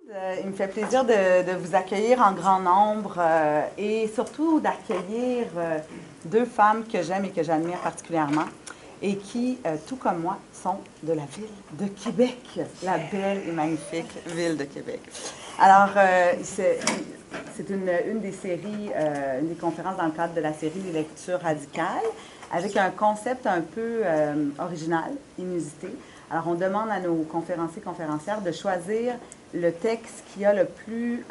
Il me fait plaisir de vous accueillir en grand nombre et surtout d'accueillir deux femmes que j'aime et que j'admire particulièrement et qui, tout comme moi, sont de la ville de Québec, la belle et magnifique ville de Québec. Alors, c'est une des séries, une des conférences dans le cadre de la série Les Lectures radicales, avec un concept un peu original, inusité. Alors, on demande à nos conférenciers et conférencières de choisir le texte qui a le plus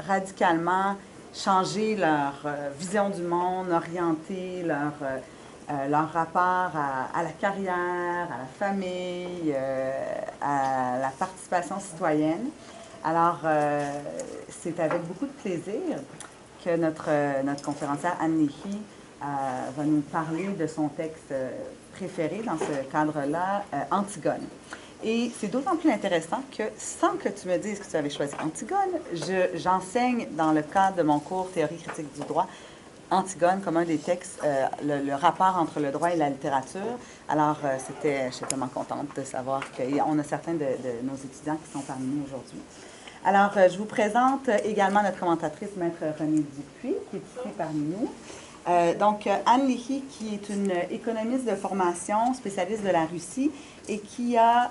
radicalement changé leur vision du monde, orienté leur rapport à la carrière, à la famille, à la participation citoyenne. Alors, c'est avec beaucoup de plaisir que notre conférencière Anne Léhy va nous parler de son texte préféré dans ce cadre-là, Antigone. Et c'est d'autant plus intéressant que, sans que tu me dises que tu avais choisi Antigone, j'enseigne dans le cadre de mon cours Théorie critique du droit Antigone comme un des textes, le rapport entre le droit et la littérature. Alors, je suis tellement contente de savoir qu'on a certains de nos étudiants qui sont parmi nous aujourd'hui. Alors, je vous présente également notre commentatrice, Maître Renée Dupuis, qui est ici parmi nous. Donc, Anne Léhy, qui est une économiste de formation, spécialiste de la Russie, et qui a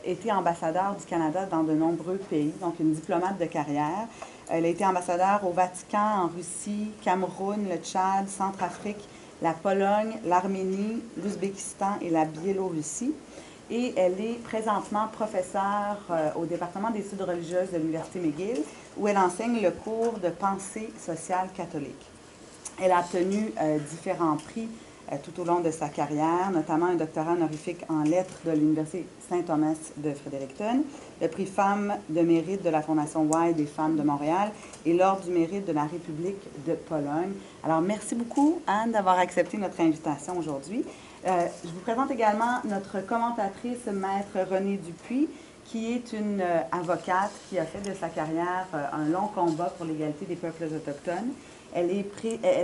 été ambassadeur du Canada dans de nombreux pays, donc une diplomate de carrière. Elle a été ambassadeur au Vatican, en Russie, Cameroun, le Tchad, Centrafrique, la Pologne, l'Arménie, l'Ouzbékistan et la Biélorussie. Et elle est présentement professeure au département d'études religieuses de l'Université McGill, où elle enseigne le cours de pensée sociale catholique. Elle a obtenu différents prix tout au long de sa carrière, notamment un doctorat honorifique en lettres de l'Université Saint-Thomas de Fredericton, le prix Femmes de mérite de la Fondation Wye des femmes de Montréal et l'Ordre du mérite de la République de Pologne. Alors, merci beaucoup, Anne, d'avoir accepté notre invitation aujourd'hui. Je vous présente également notre commentatrice, Maître Renée Dupuis, qui est une avocate qui a fait de sa carrière un long combat pour l'égalité des peuples autochtones. Elle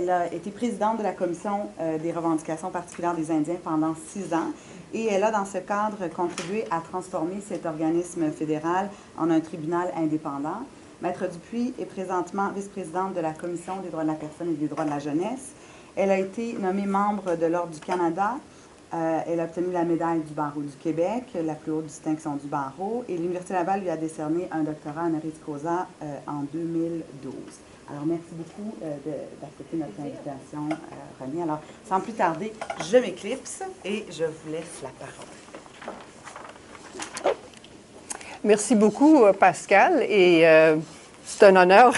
a été présidente de la Commission des revendications particulières des Indiens pendant 6 ans et elle a, dans ce cadre, contribué à transformer cet organisme fédéral en un tribunal indépendant. Maître Dupuis est présentement vice-présidente de la Commission des droits de la personne et des droits de la jeunesse. Elle a été nommée membre de l'Ordre du Canada. Elle a obtenu la médaille du barreau du Québec, la plus haute distinction du barreau, et l'Université Laval lui a décerné un doctorat honoris causa en 2012. Alors, merci beaucoup d'accepter notre invitation, Renée. Alors, sans plus tarder, je m'éclipse et je vous laisse la parole. Merci beaucoup, Pascal, et c'est un honneur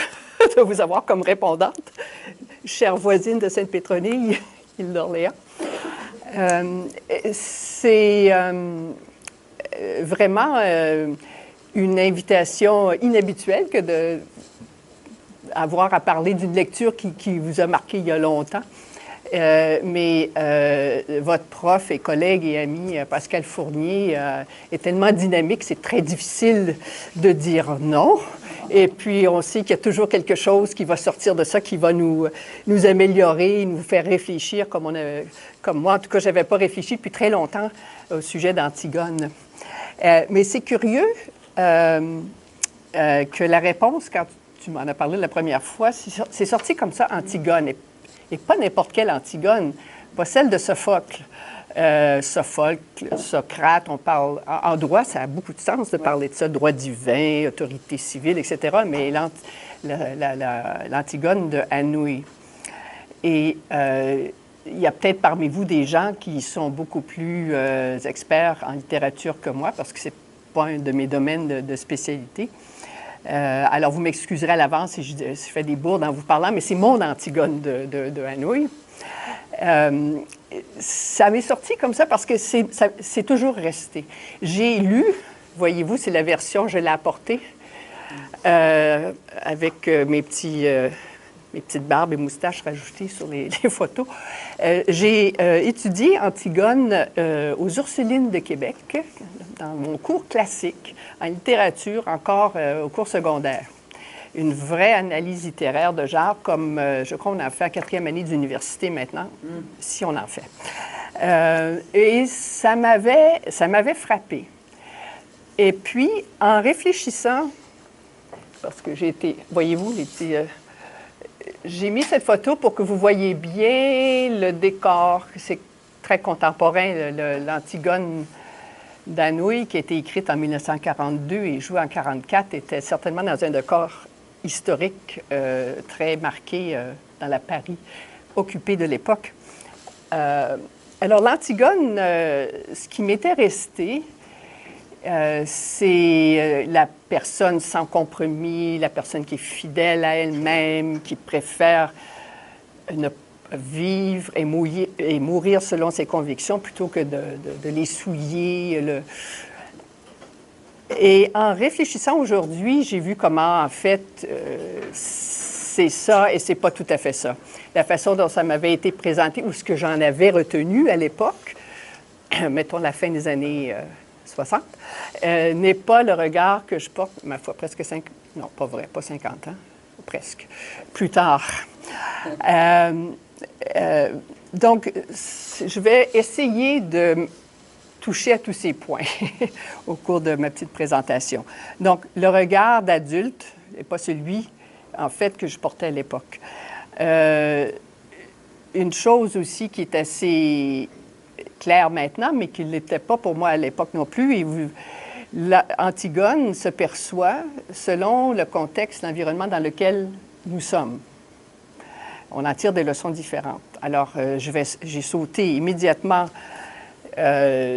de vous avoir comme répondante, chère voisine de Sainte-Pétronille, île d'Orléans. C'est vraiment une invitation inhabituelle que d'avoir à parler d'une lecture qui vous a marqué il y a longtemps. Mais votre prof et collègue et ami Pascal Fournier est tellement dynamique, c'est très difficile de dire non. Et puis, on sait qu'il y a toujours quelque chose qui va sortir de ça, qui va nous améliorer, nous faire réfléchir, comme moi. En tout cas, je n'avais pas réfléchi depuis très longtemps au sujet d'Antigone. Mais c'est curieux que la réponse, quand tu m'en as parlé la première fois, c'est sorti comme ça, Antigone. Et pas n'importe quelle Antigone, pas celle de Sophocle. Socrate, on parle... En droit, ça a beaucoup de sens de parler de ça, droit divin, autorité civile, etc., mais l'Antigone de Anouilh. Et il y a peut-être parmi vous des gens qui sont beaucoup plus experts en littérature que moi, parce que ce n'est pas un de mes domaines de spécialité. Alors, vous m'excuserez à l'avance si je fais des bourdes en vous parlant, mais c'est mon Antigone de Anouilh. Ça m'est sorti comme ça parce que c'est toujours resté. J'ai lu, voyez-vous, c'est la version, je l'ai apportée, avec mes petites barbes et moustaches rajoutées sur les photos. J'ai étudié Antigone aux Ursulines de Québec, dans mon cours classique en littérature, encore au cours secondaire. Une vraie analyse littéraire de genre, comme je crois qu'on en fait à 4e année d'université maintenant, si on en fait. Et ça m'avait frappée. Et puis, en réfléchissant parce que j'ai été... Voyez-vous, les petits... j'ai mis cette photo pour que vous voyez bien le décor. C'est très contemporain, l'Antigone d'Anouilh, qui a été écrite en 1942 et jouée en 1944, était certainement dans un décor historique très marqué dans la Paris occupée de l'époque. Alors, l'Antigone, ce qui m'était resté, c'est la personne sans compromis, la personne qui est fidèle à elle-même, qui préfère ne vivre et mourir selon ses convictions plutôt que de les souiller. Et en réfléchissant aujourd'hui, j'ai vu comment, en fait, c'est ça et c'est pas tout à fait ça. La façon dont ça m'avait été présenté ou ce que j'en avais retenu à l'époque, mettons la fin des années 60, n'est pas le regard que je porte, ma foi, presque 5... Non, pas vrai, pas 50 ans, presque. Plus tard. Donc, je vais essayer de toucher à tous ces points au cours de ma petite présentation. Donc, le regard d'adulte n'est pas celui, en fait, que je portais à l'époque. Une chose aussi qui est assez claire maintenant, mais qui ne l'était pas pour moi à l'époque non plus, et Antigone se perçoit selon le contexte, l'environnement dans lequel nous sommes. On en tire des leçons différentes. Alors, j'ai sauté immédiatement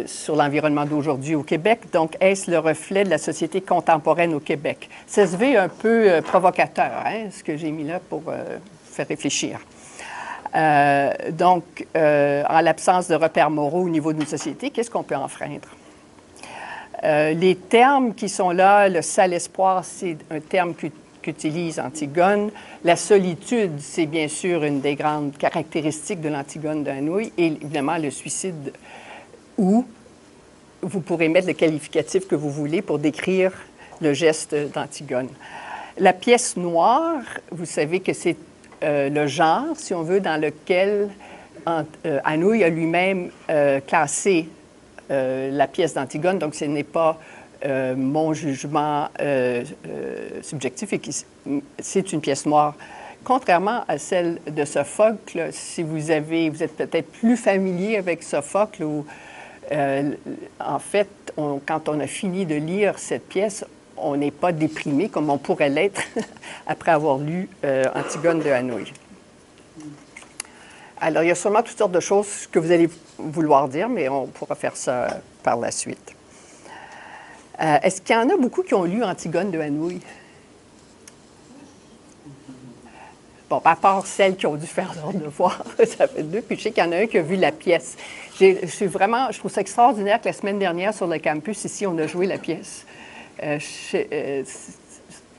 sur l'environnement d'aujourd'hui au Québec. Donc, est-ce le reflet de la société contemporaine au Québec? Ça se veut un peu provocateur, hein, ce que j'ai mis là pour faire réfléchir. Donc, en l'absence de repères moraux au niveau d'une société, qu'est-ce qu'on peut enfreindre? Les termes qui sont là, le sale espoir, c'est un terme qu'utilise Antigone. La solitude, c'est bien sûr une des grandes caractéristiques de l'Antigone d'Anouilh, et évidemment le suicide, où vous pourrez mettre le qualificatif que vous voulez pour décrire le geste d'Antigone. La pièce noire, vous savez que c'est le genre, si on veut, dans lequel Anouilh a lui-même classé la pièce d'Antigone, donc ce n'est pas mon jugement subjectif, et c'est une pièce noire. Contrairement à celle de Sophocle, si vous êtes peut-être plus familier avec Sophocle, où en fait, quand on a fini de lire cette pièce, on n'est pas déprimé comme on pourrait l'être après avoir lu Antigone de Anouilh. Alors, il y a sûrement toutes sortes de choses que vous allez vouloir dire, mais on pourra faire ça par la suite. Est-ce qu'il y en a beaucoup qui ont lu Antigone de Anouilh? Bon, à part celles qui ont dû faire leur devoir, ça fait deux. Puis je sais qu'il y en a un qui a vu la pièce. Je trouve ça extraordinaire que la semaine dernière, sur le campus, ici, on a joué la pièce. Ce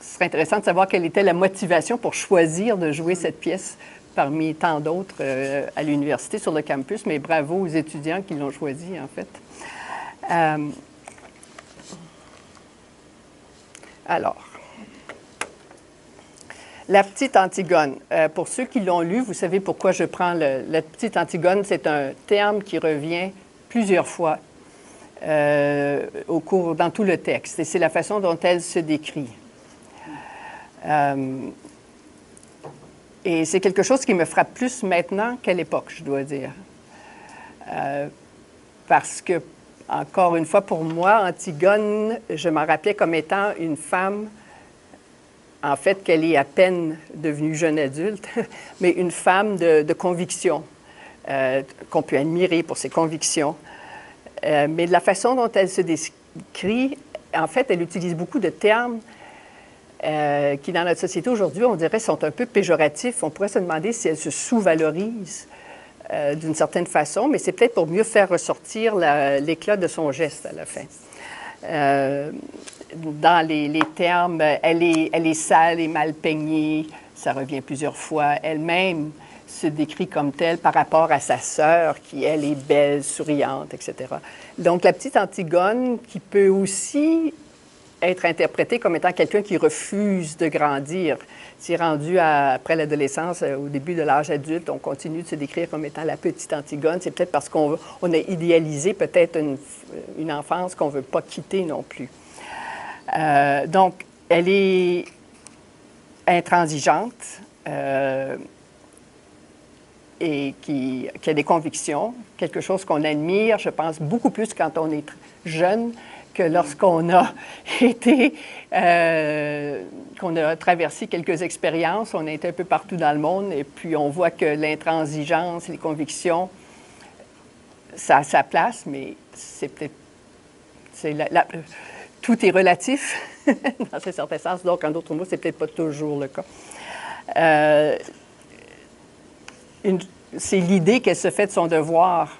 serait intéressant de savoir quelle était la motivation pour choisir de jouer cette pièce parmi tant d'autres à l'université, sur le campus, mais bravo aux étudiants qui l'ont choisi, en fait. Alors, la petite Antigone. Pour ceux qui l'ont lu, vous savez pourquoi je prends la petite Antigone. C'est un terme qui revient plusieurs fois dans tout le texte, et c'est la façon dont elle se décrit. Et c'est quelque chose qui me frappe plus maintenant qu'à l'époque, je dois dire. Parce que, encore une fois, pour moi, Antigone, je m'en rappelais comme étant une femme, en fait, qu'elle est à peine devenue jeune adulte, mais une femme de conviction, qu'on peut admirer pour ses convictions. Mais de la façon dont elle se décrit, en fait, elle utilise beaucoup de termes qui, dans notre société aujourd'hui, on dirait, sont un peu péjoratifs. On pourrait se demander si elle se sous-valorise d'une certaine façon, mais c'est peut-être pour mieux faire ressortir l'éclat de son geste à la fin. Dans les termes, elle est sale et mal peignée, ça revient plusieurs fois. Elle-même se décrit comme telle par rapport à sa sœur, qui, elle, est belle, souriante, etc. Donc, la petite Antigone, qui peut aussi être interprétée comme étant quelqu'un qui refuse de grandir. C'est rendu après l'adolescence, au début de l'âge adulte, on continue de se décrire comme étant la petite Antigone. C'est peut-être parce qu'on a idéalisé peut-être une enfance qu'on ne veut pas quitter non plus. Donc, elle est intransigeante et qui a des convictions, quelque chose qu'on admire, je pense, beaucoup plus quand on est jeune que lorsqu'on a été, qu'on a traversé quelques expériences, on a été un peu partout dans le monde, et puis on voit que l'intransigeance, les convictions, ça a sa place, mais c'est peut-être, tout est relatif dans un certain sens, donc en d'autres mots, c'est peut-être pas toujours le cas. C'est l'idée qu'elle se fait de son devoir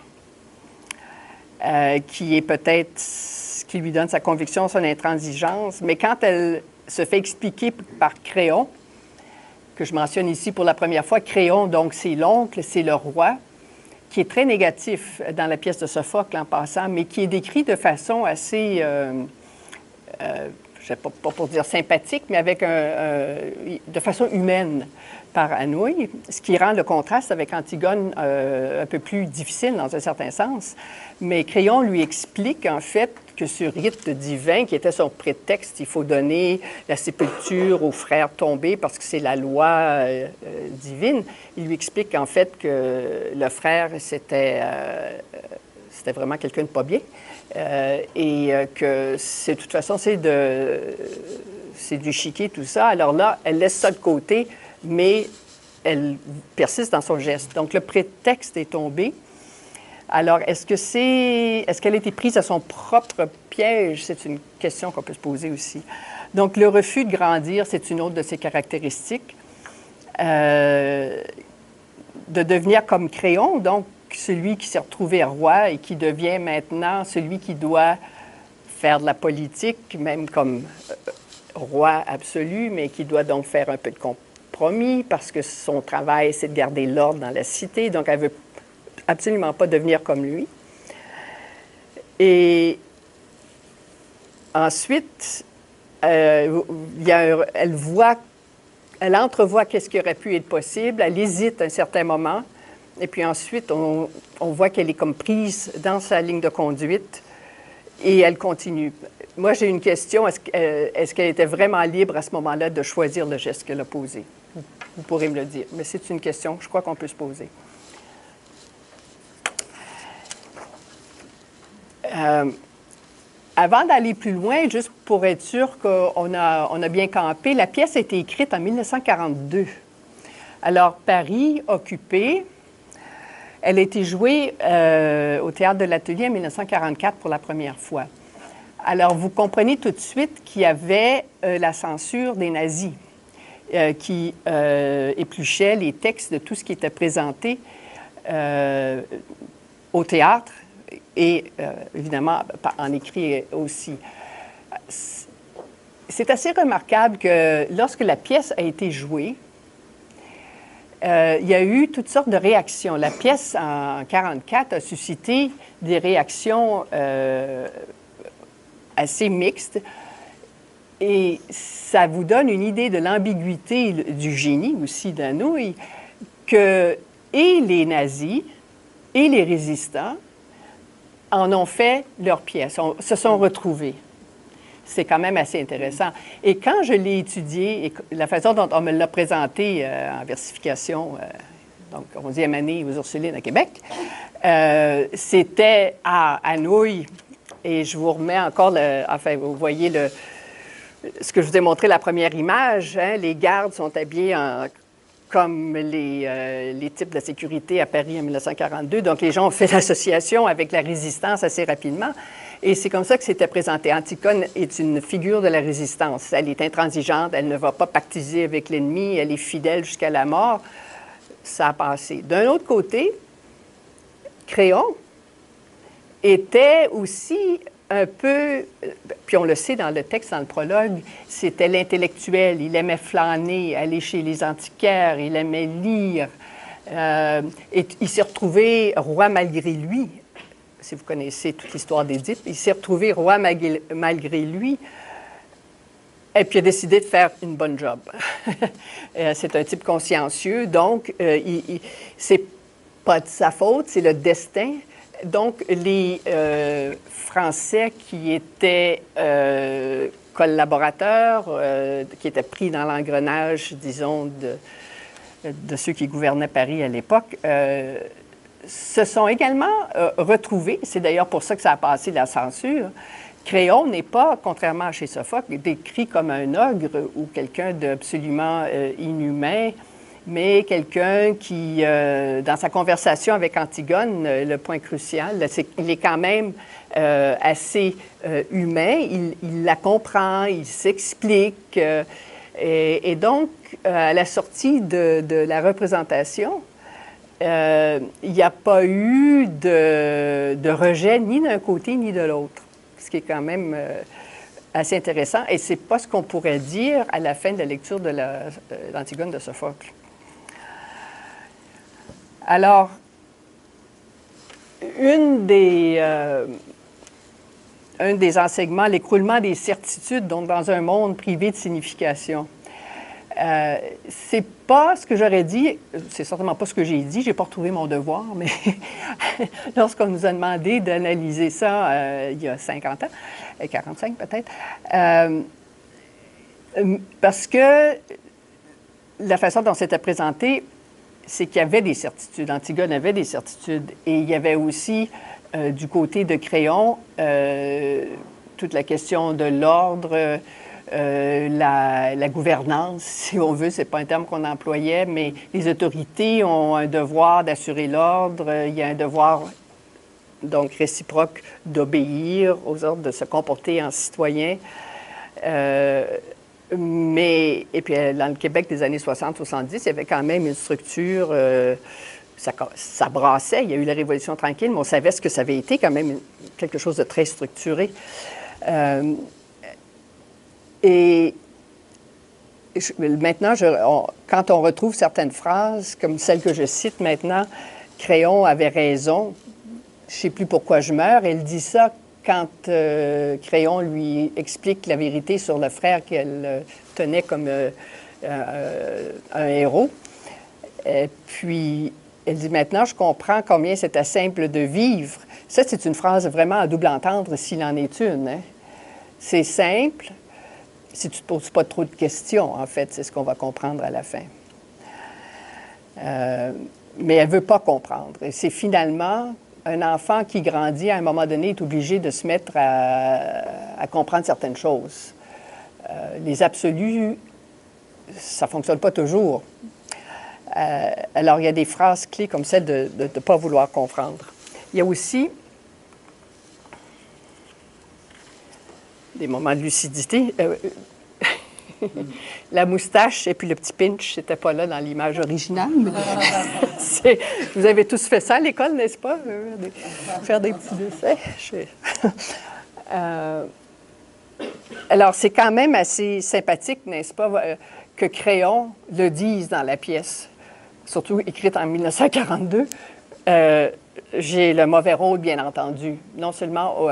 qui est peut-être ce qui lui donne sa conviction, son intransigeance, mais quand elle se fait expliquer par Créon, que je mentionne ici pour la première fois, Créon, donc c'est l'oncle, c'est le roi, qui est très négatif dans la pièce de Sophocle en passant, mais qui est décrit de façon assez, je ne sais pas pour dire sympathique, mais avec de façon humaine par Anouilh, ce qui rend le contraste avec Antigone un peu plus difficile dans un certain sens. Mais Créon lui explique en fait que ce rite divin, qui était son prétexte, il faut donner la sépulture aux frères tombés parce que c'est la loi divine, il lui explique en fait que le frère, c'était vraiment quelqu'un de pas bien et que de toute façon, c'est du chiquet, tout ça. Alors là, elle laisse ça de côté, mais elle persiste dans son geste. Donc, le prétexte est tombé. Alors, est-ce qu'elle a été prise à son propre piège? C'est une question qu'on peut se poser aussi. Donc, le refus de grandir, c'est une autre de ses caractéristiques. De devenir comme Créon, donc celui qui s'est retrouvé roi et qui devient maintenant celui qui doit faire de la politique, même comme roi absolu, mais qui doit donc faire un peu de compromis parce que son travail, c'est de garder l'ordre dans la cité. Donc, elle veut absolument pas devenir comme lui. Et ensuite, elle entrevoit qu'est-ce qui aurait pu être possible, elle hésite un certain moment, et puis ensuite, on voit qu'elle est comme prise dans sa ligne de conduite, et elle continue. Moi, j'ai une question, est-ce qu'elle était vraiment libre à ce moment-là de choisir le geste qu'elle a posé? Vous pourrez me le dire, mais c'est une question, je crois qu'on peut se poser. Avant d'aller plus loin, juste pour être sûr qu'on a bien campé, la pièce a été écrite en 1942. Alors, Paris, occupé, elle a été jouée au Théâtre de l'Atelier en 1944 pour la première fois. Alors, vous comprenez tout de suite qu'il y avait la censure des nazis qui épluchait les textes de tout ce qui était présenté au théâtre et évidemment en écrit aussi. C'est assez remarquable que lorsque la pièce a été jouée, il y a eu toutes sortes de réactions. La pièce en 1944 a suscité des réactions assez mixtes et ça vous donne une idée de l'ambiguïté du génie aussi d'Anouilh que et les nazis et les résistants en ont fait leur pièce, se sont retrouvés. C'est quand même assez intéressant. Et quand je l'ai étudié, et la façon dont on me l'a présenté en versification, donc 11e année aux Ursulines à Québec, c'était à Anouilh, et je vous remets encore, enfin, vous voyez ce que je vous ai montré, la première image, hein, les gardes sont habillés comme les types de la sécurité à Paris en 1942. Donc, les gens ont fait l'association avec la résistance assez rapidement. Et c'est comme ça que c'était présenté. Antigone est une figure de la résistance. Elle est intransigeante, elle ne va pas pactiser avec l'ennemi, elle est fidèle jusqu'à la mort. Ça a passé. D'un autre côté, Créon était aussi un peu, puis on le sait dans le texte, dans le prologue, c'était l'intellectuel. Il aimait flâner, aller chez les antiquaires, il aimait lire. Et il s'est retrouvé roi malgré lui. Si vous connaissez toute l'histoire d'Édipe, il s'est retrouvé roi malgré lui. Et puis il a décidé de faire une bonne job. C'est un type consciencieux, donc c'est pas de sa faute, c'est le destin. Donc, les Français qui étaient collaborateurs qui étaient pris dans l'engrenage, disons, de ceux qui gouvernaient Paris à l'époque, se sont également retrouvés. C'est d'ailleurs pour ça que ça a passé la censure. Créon n'est pas, contrairement à chez Sophocle, décrit comme un ogre ou quelqu'un d'absolument inhumain, mais quelqu'un qui, dans sa conversation avec Antigone, le point crucial, c'est qu'il est quand même assez humain, il la comprend, il s'explique. Et donc, à la sortie de la représentation, il n'y a pas eu de rejet ni d'un côté ni de l'autre, ce qui est quand même assez intéressant. Et ce n'est pas ce qu'on pourrait dire à la fin de la lecture de l'Antigone de Sophocle. Alors, un des enseignements, l'écroulement des certitudes, donc dans un monde privé de signification. C'est pas ce que j'aurais dit, c'est certainement pas ce que j'ai dit, j'ai pas retrouvé mon devoir, mais lorsqu'on nous a demandé d'analyser ça il y a 50 ans, 45 peut-être, parce que la façon dont c'était présenté, c'est qu'il y avait des certitudes. Antigone avait des certitudes. Et il y avait aussi, du côté de Créon, toute la question de l'ordre, la gouvernance, si on veut. Ce n'est pas un terme qu'on employait, mais les autorités ont un devoir d'assurer l'ordre. Il y a un devoir, donc, réciproque d'obéir aux ordres, de se comporter en citoyen. Et puis, dans le Québec des années 60-70, il y avait quand même une structure, ça brassait, il y a eu la Révolution tranquille, mais on savait ce que ça avait été, quand même quelque chose de très structuré. Maintenant, quand on retrouve certaines phrases, comme celle que je cite maintenant, « Créon avait raison, je ne sais plus pourquoi je meurs », elle dit ça quand Créon lui explique la vérité sur le frère qu'elle tenait comme un héros. Et puis, elle dit, maintenant, je comprends combien c'était simple de vivre. Ça, c'est une phrase vraiment à double entendre, s'il en est une. Hein? C'est simple, si tu ne te poses pas trop de questions, en fait, c'est ce qu'on va comprendre à la fin. Mais elle ne veut pas comprendre. Et c'est finalement... Un enfant qui grandit, à un moment donné, est obligé de se mettre à comprendre certaines choses. Les absolus, ça ne fonctionne pas toujours. Alors, il y a des phrases clés comme celle de ne pas vouloir comprendre. Il y a aussi des moments de lucidité. La moustache et puis le petit pinch, c'était pas là dans l'image originale. Mais vous avez tous fait ça à l'école, n'est-ce pas? Faire des petits dessins. Alors, c'est quand même assez sympathique, n'est-ce pas, que Créon le dise dans la pièce, surtout écrite en 1942. J'ai le mauvais rôle, bien entendu, non seulement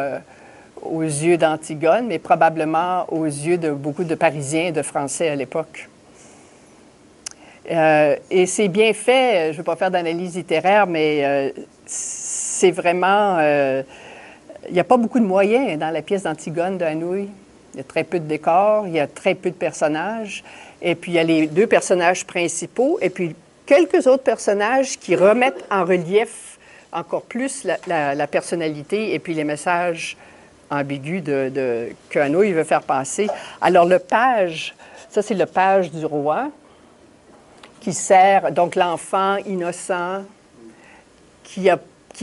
aux yeux d'Antigone, mais probablement aux yeux de beaucoup de Parisiens et de Français à l'époque. Et c'est bien fait, je ne veux pas faire d'analyse littéraire, mais c'est vraiment... il n'y a pas beaucoup de moyens dans la pièce d'Antigone de Hanouilh. Il y a très peu de décors, il y a très peu de personnages, et puis il y a les deux personnages principaux, et puis quelques autres personnages qui remettent en relief encore plus la personnalité et puis les messages ambigu que Hanouilh veut faire passer. Alors, le page, ça, c'est le page du roi qui sert, donc l'enfant innocent qui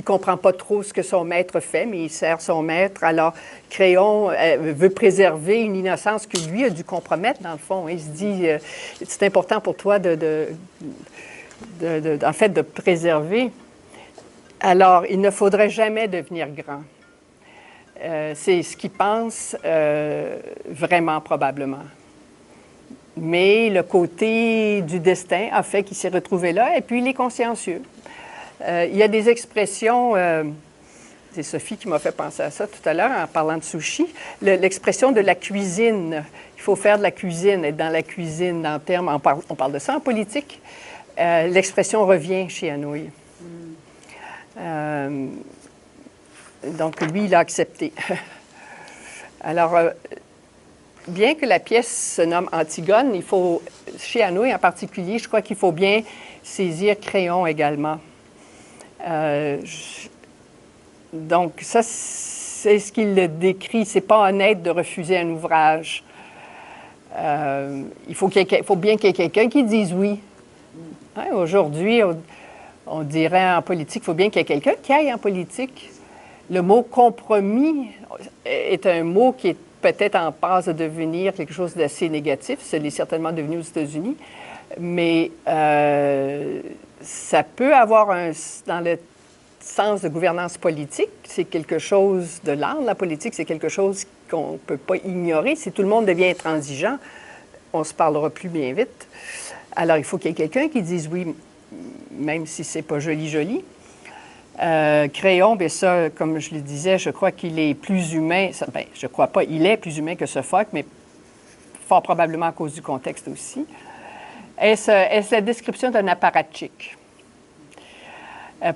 comprend pas trop ce que son maître fait, mais il sert son maître. Alors, Créon veut préserver une innocence que lui a dû compromettre, dans le fond. Il se dit, c'est important pour toi en fait, de préserver. Alors, il ne faudrait jamais devenir grand. C'est ce qu'il pense vraiment, probablement. Mais le côté du destin a fait qu'il s'est retrouvé là, et puis il est consciencieux. Il y a des expressions, c'est Sophie qui m'a fait penser à ça tout à l'heure en parlant de sushi, l'expression de la cuisine. Il faut faire de la cuisine, être dans la cuisine, en termes, on parle de ça en politique. L'expression revient chez Hanouilh. Donc, lui, il a accepté. Alors, bien que la pièce se nomme Antigone, il faut, chez Hanoï en particulier, je crois qu'il faut bien saisir Créon également. Donc, ça, c'est ce qu'il le décrit. C'est pas honnête de refuser un ouvrage. Il faut bien qu'il y ait quelqu'un qui dise oui. Hein, aujourd'hui, on dirait en politique, il faut bien qu'il y ait quelqu'un qui aille en politique. Le mot compromis est un mot qui est peut-être en passe de devenir quelque chose d'assez négatif. Ce l'est certainement devenu aux États-Unis. Mais ça peut avoir dans le sens de gouvernance politique, c'est quelque chose de l'art. La politique, c'est quelque chose qu'on ne peut pas ignorer. Si tout le monde devient intransigeant, on ne se parlera plus bien vite. Alors, il faut qu'il y ait quelqu'un qui dise oui, même si ce n'est pas joli. Créon, bien ça, comme je le disais, je crois qu'il est plus humain. Bien, je ne crois pas, il est plus humain que Sophocle, mais fort probablement à cause du contexte aussi. Est-ce la description d'un apparatchik?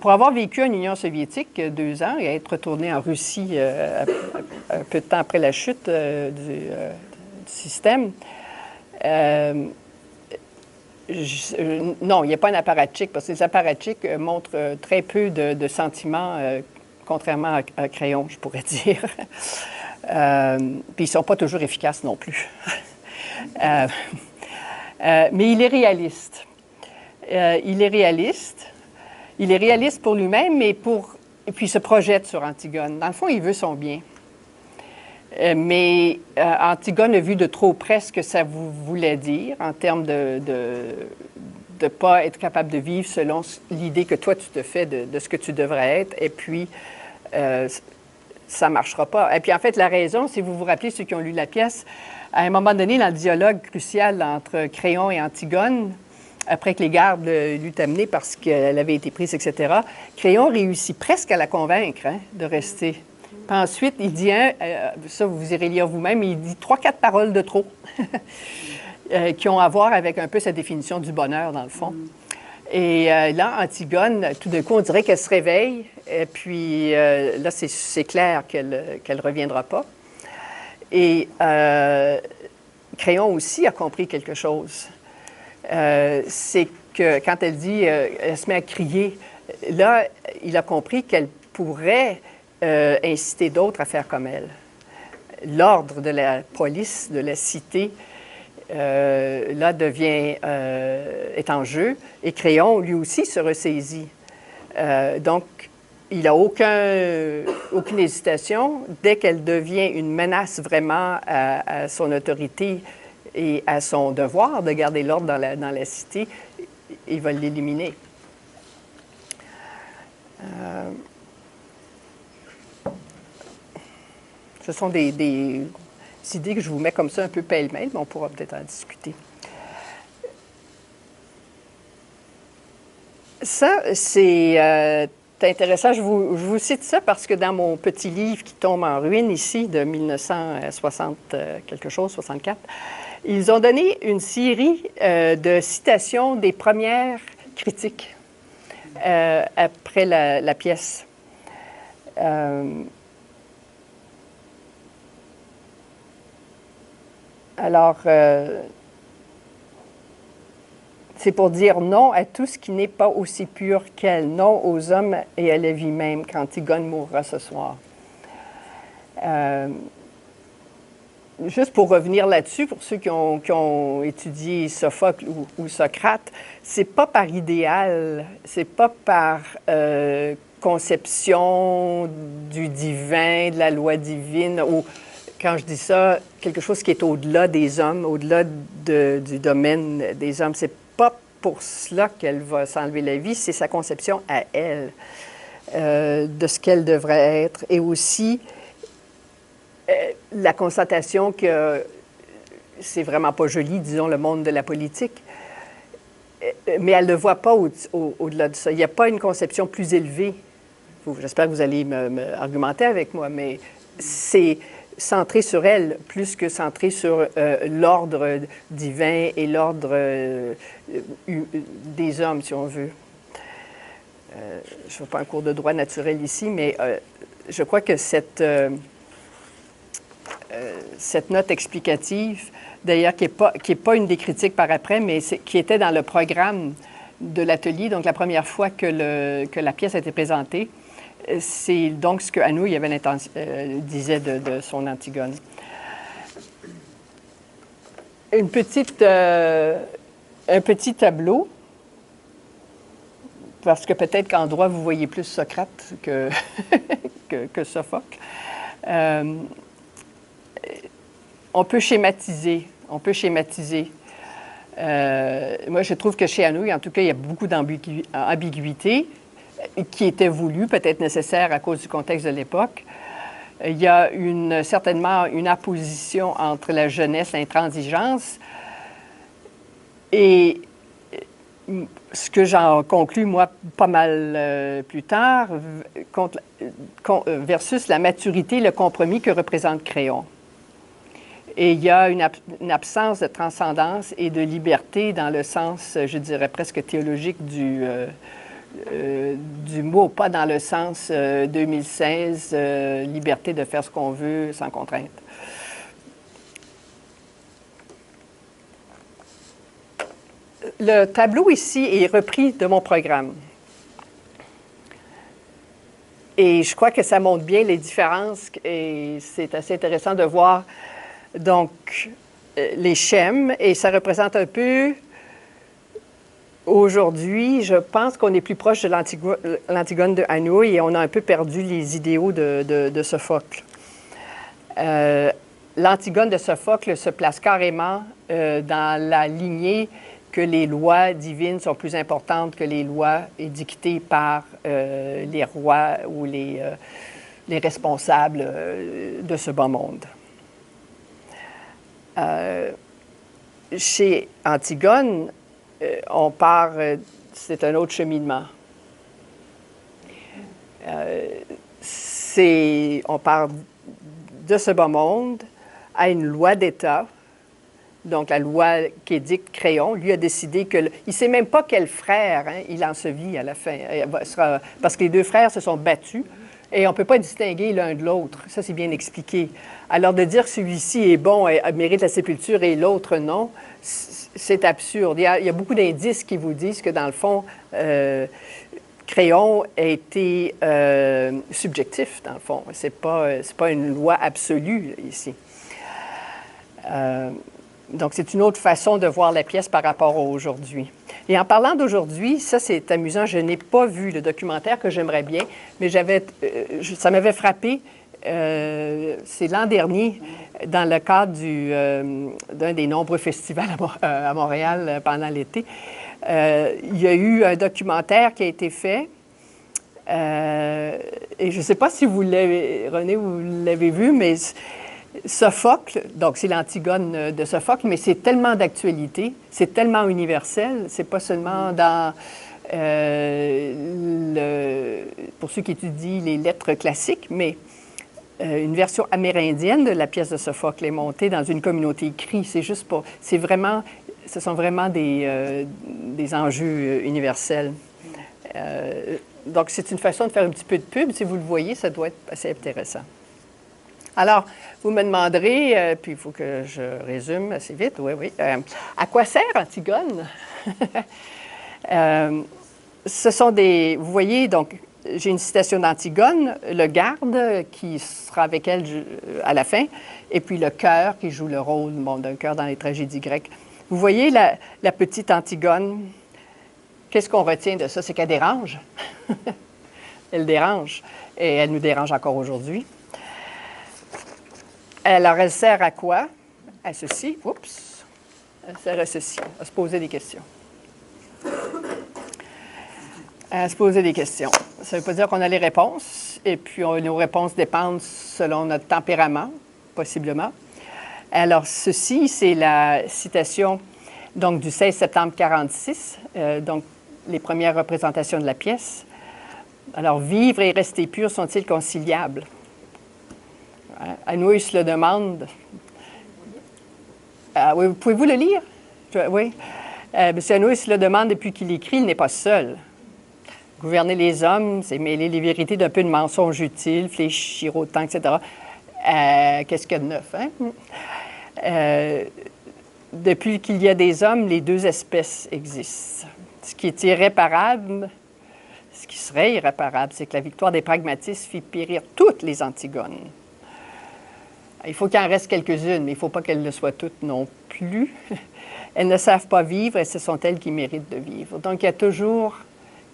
Pour avoir vécu en Union soviétique 2 ans et être retourné en Russie un peu de temps après la chute du système, non, il n'y a pas un apparatchik, parce que les apparatchiks montrent très peu de sentiments, contrairement à Créon, je pourrais dire. Puis ils ne sont pas toujours efficaces non plus. Mais il est réaliste. Il est réaliste pour lui-même, et puis il se projette sur Antigone. Dans le fond, il veut son bien. Mais Antigone a vu de trop près ce que ça voulait dire en termes de ne pas être capable de vivre selon l'idée que toi, tu te fais de ce que tu devrais être. Et puis, ça ne marchera pas. Et puis, en fait, la raison, si vous vous rappelez, ceux qui ont lu la pièce, à un moment donné, dans le dialogue crucial entre Créon et Antigone, après que les gardes l'eurent amenée parce qu'elle avait été prise, etc., Créon réussit presque à la convaincre de rester. Puis ensuite, il dit, ça vous irez lire vous-même, il dit 3-4 paroles de trop qui ont à voir avec un peu sa définition du bonheur, dans le fond. Et là, Antigone, tout d'un coup, on dirait qu'elle se réveille, et puis là, c'est clair qu'elle ne reviendra pas. Et Créon aussi a compris quelque chose. C'est que quand elle dit, elle se met à crier, là, il a compris qu'elle pourrait inciter d'autres à faire comme elle. L'ordre de la police, de la cité, là, est en jeu, et Créon, lui aussi, se ressaisit. Donc, il n'a aucune hésitation. Dès qu'elle devient une menace vraiment à son autorité et à son devoir de garder l'ordre dans la cité, il va l'éliminer. Ce sont des idées que je vous mets comme ça un peu pêle-mêle, mais on pourra peut-être en discuter. Ça, c'est intéressant. Je vous cite ça parce que dans mon petit livre qui tombe en ruine ici, de 1960 quelque chose, 64, ils ont donné une série de citations des premières critiques après la pièce. Alors, c'est pour dire non à tout ce qui n'est pas aussi pur qu'elle, non aux hommes et à la vie même, qu'Antigone mourra ce soir. Juste pour revenir là-dessus, pour ceux qui ont étudié Sophocle ou Socrate, c'est pas par idéal, c'est pas par conception du divin, de la loi divine, ou quand je dis ça, quelque chose qui est au-delà des hommes, au-delà du domaine des hommes. C'est pas pour cela qu'elle va s'enlever la vie, c'est sa conception à elle de ce qu'elle devrait être, et aussi la constatation que c'est vraiment pas joli, disons, le monde de la politique, mais elle ne voit pas au-delà de ça. Il n'y a pas une conception plus élevée. J'espère que vous allez me argumenter avec moi, mais c'est centré sur elle plus que centré sur l'ordre divin et l'ordre des hommes, si on veut. Je ne fais pas un cours de droit naturel ici, mais je crois que cette note explicative, d'ailleurs, qui est pas une des critiques par après, mais qui était dans le programme de l'atelier, donc la première fois que la pièce a été présentée. C'est donc ce que Anouilh disait de son Antigone. Un petit tableau, parce que peut-être qu'en droit, vous voyez plus Socrate que, que Sophocle. On peut schématiser. Moi, je trouve que chez Anouilh, en tout cas, il y a beaucoup d'ambiguïté qui était voulue, peut-être nécessaire à cause du contexte de l'époque. Il y a certainement une opposition entre la jeunesse et l'intransigeance. Et ce que j'en conclus, moi, pas mal plus tard, versus la maturité, le compromis que représente Créon. Et il y a une absence de transcendance et de liberté dans le sens, je dirais, presque théologique du mot, pas dans le sens 2016, liberté de faire ce qu'on veut sans contrainte. Le tableau ici est repris de mon programme. Et je crois que ça montre bien les différences et c'est assez intéressant de voir donc les schèmes et ça représente un peu aujourd'hui, je pense qu'on est plus proche de l'Antigone de Anouilh et on a un peu perdu les idéaux de Sophocle. L'Antigone de Sophocle se place carrément dans la lignée que les lois divines sont plus importantes que les lois édictées par les rois ou les responsables de ce bas monde. Chez Antigone, on part, c'est un autre cheminement. On part de ce bas monde à une loi d'État. Donc, la loi qu'édicte Créon, lui a décidé que... il ne sait même pas quel frère il ensevelit à la fin. Parce que les deux frères se sont battus et on ne peut pas distinguer l'un de l'autre. Ça, c'est bien expliqué. Alors, de dire que celui-ci est bon et mérite la sépulture et l'autre non, c'est absurde. Il y a beaucoup d'indices qui vous disent que, dans le fond, Créon a été subjectif, dans le fond. C'est pas une loi absolue, ici. Donc, c'est une autre façon de voir la pièce par rapport à aujourd'hui. Et en parlant d'aujourd'hui, ça, c'est amusant. Je n'ai pas vu le documentaire que j'aimerais bien, mais ça m'avait frappé. C'est l'an dernier, dans le cadre d'un des nombreux festivals à Montréal pendant l'été. Il y a eu un documentaire qui a été fait. Et je ne sais pas si vous l'avez, René, vous l'avez vu, mais Sophocle, donc c'est l'Antigone de Sophocle, mais c'est tellement d'actualité, c'est tellement universel, c'est pas seulement dans, pour ceux qui étudient les lettres classiques, mais une version amérindienne de la pièce de Sophocle est montée dans une communauté cri. C'est juste pas, c'est vraiment, ce sont vraiment des enjeux universels. Donc c'est une façon de faire un petit peu de pub. Si vous le voyez, ça doit être assez intéressant. Alors, vous me demanderez, puis il faut que je résume assez vite, oui. À quoi sert Antigone? Ce sont vous voyez, donc, j'ai une citation d'Antigone, le garde qui sera avec elle à la fin, et puis le chœur qui joue le rôle d'un chœur dans les tragédies grecques. Vous voyez la petite Antigone, qu'est-ce qu'on retient de ça? C'est qu'elle dérange. Elle dérange, et elle nous dérange encore aujourd'hui. Alors, elle sert à quoi? À ceci. Oups! Elle sert à ceci, à se poser des questions. À se poser des questions. Ça ne veut pas dire qu'on a les réponses, et puis nos réponses dépendent selon notre tempérament, possiblement. Alors, ceci, c'est la citation donc, du 16 septembre 1946, donc les premières représentations de la pièce. Alors, vivre et rester pur sont-ils conciliables? Anouilh se le demande. Oui, pouvez-vous le lire? Oui. M. Anouilh se le demande depuis qu'il écrit, il n'est pas seul. Gouverner les hommes, c'est mêler les vérités d'un peu de mensonges utiles, fléchir autant, etc. Qu'est-ce qu'il y a de neuf, hein? Depuis qu'il y a des hommes, les deux espèces existent. Ce qui est irréparable, ce qui serait irréparable, c'est que la victoire des pragmatistes fit périr toutes les Antigones. Il faut qu'il en reste quelques-unes, mais il ne faut pas qu'elles le soient toutes non plus. Elles ne savent pas vivre et ce sont elles qui méritent de vivre. Donc, il y a toujours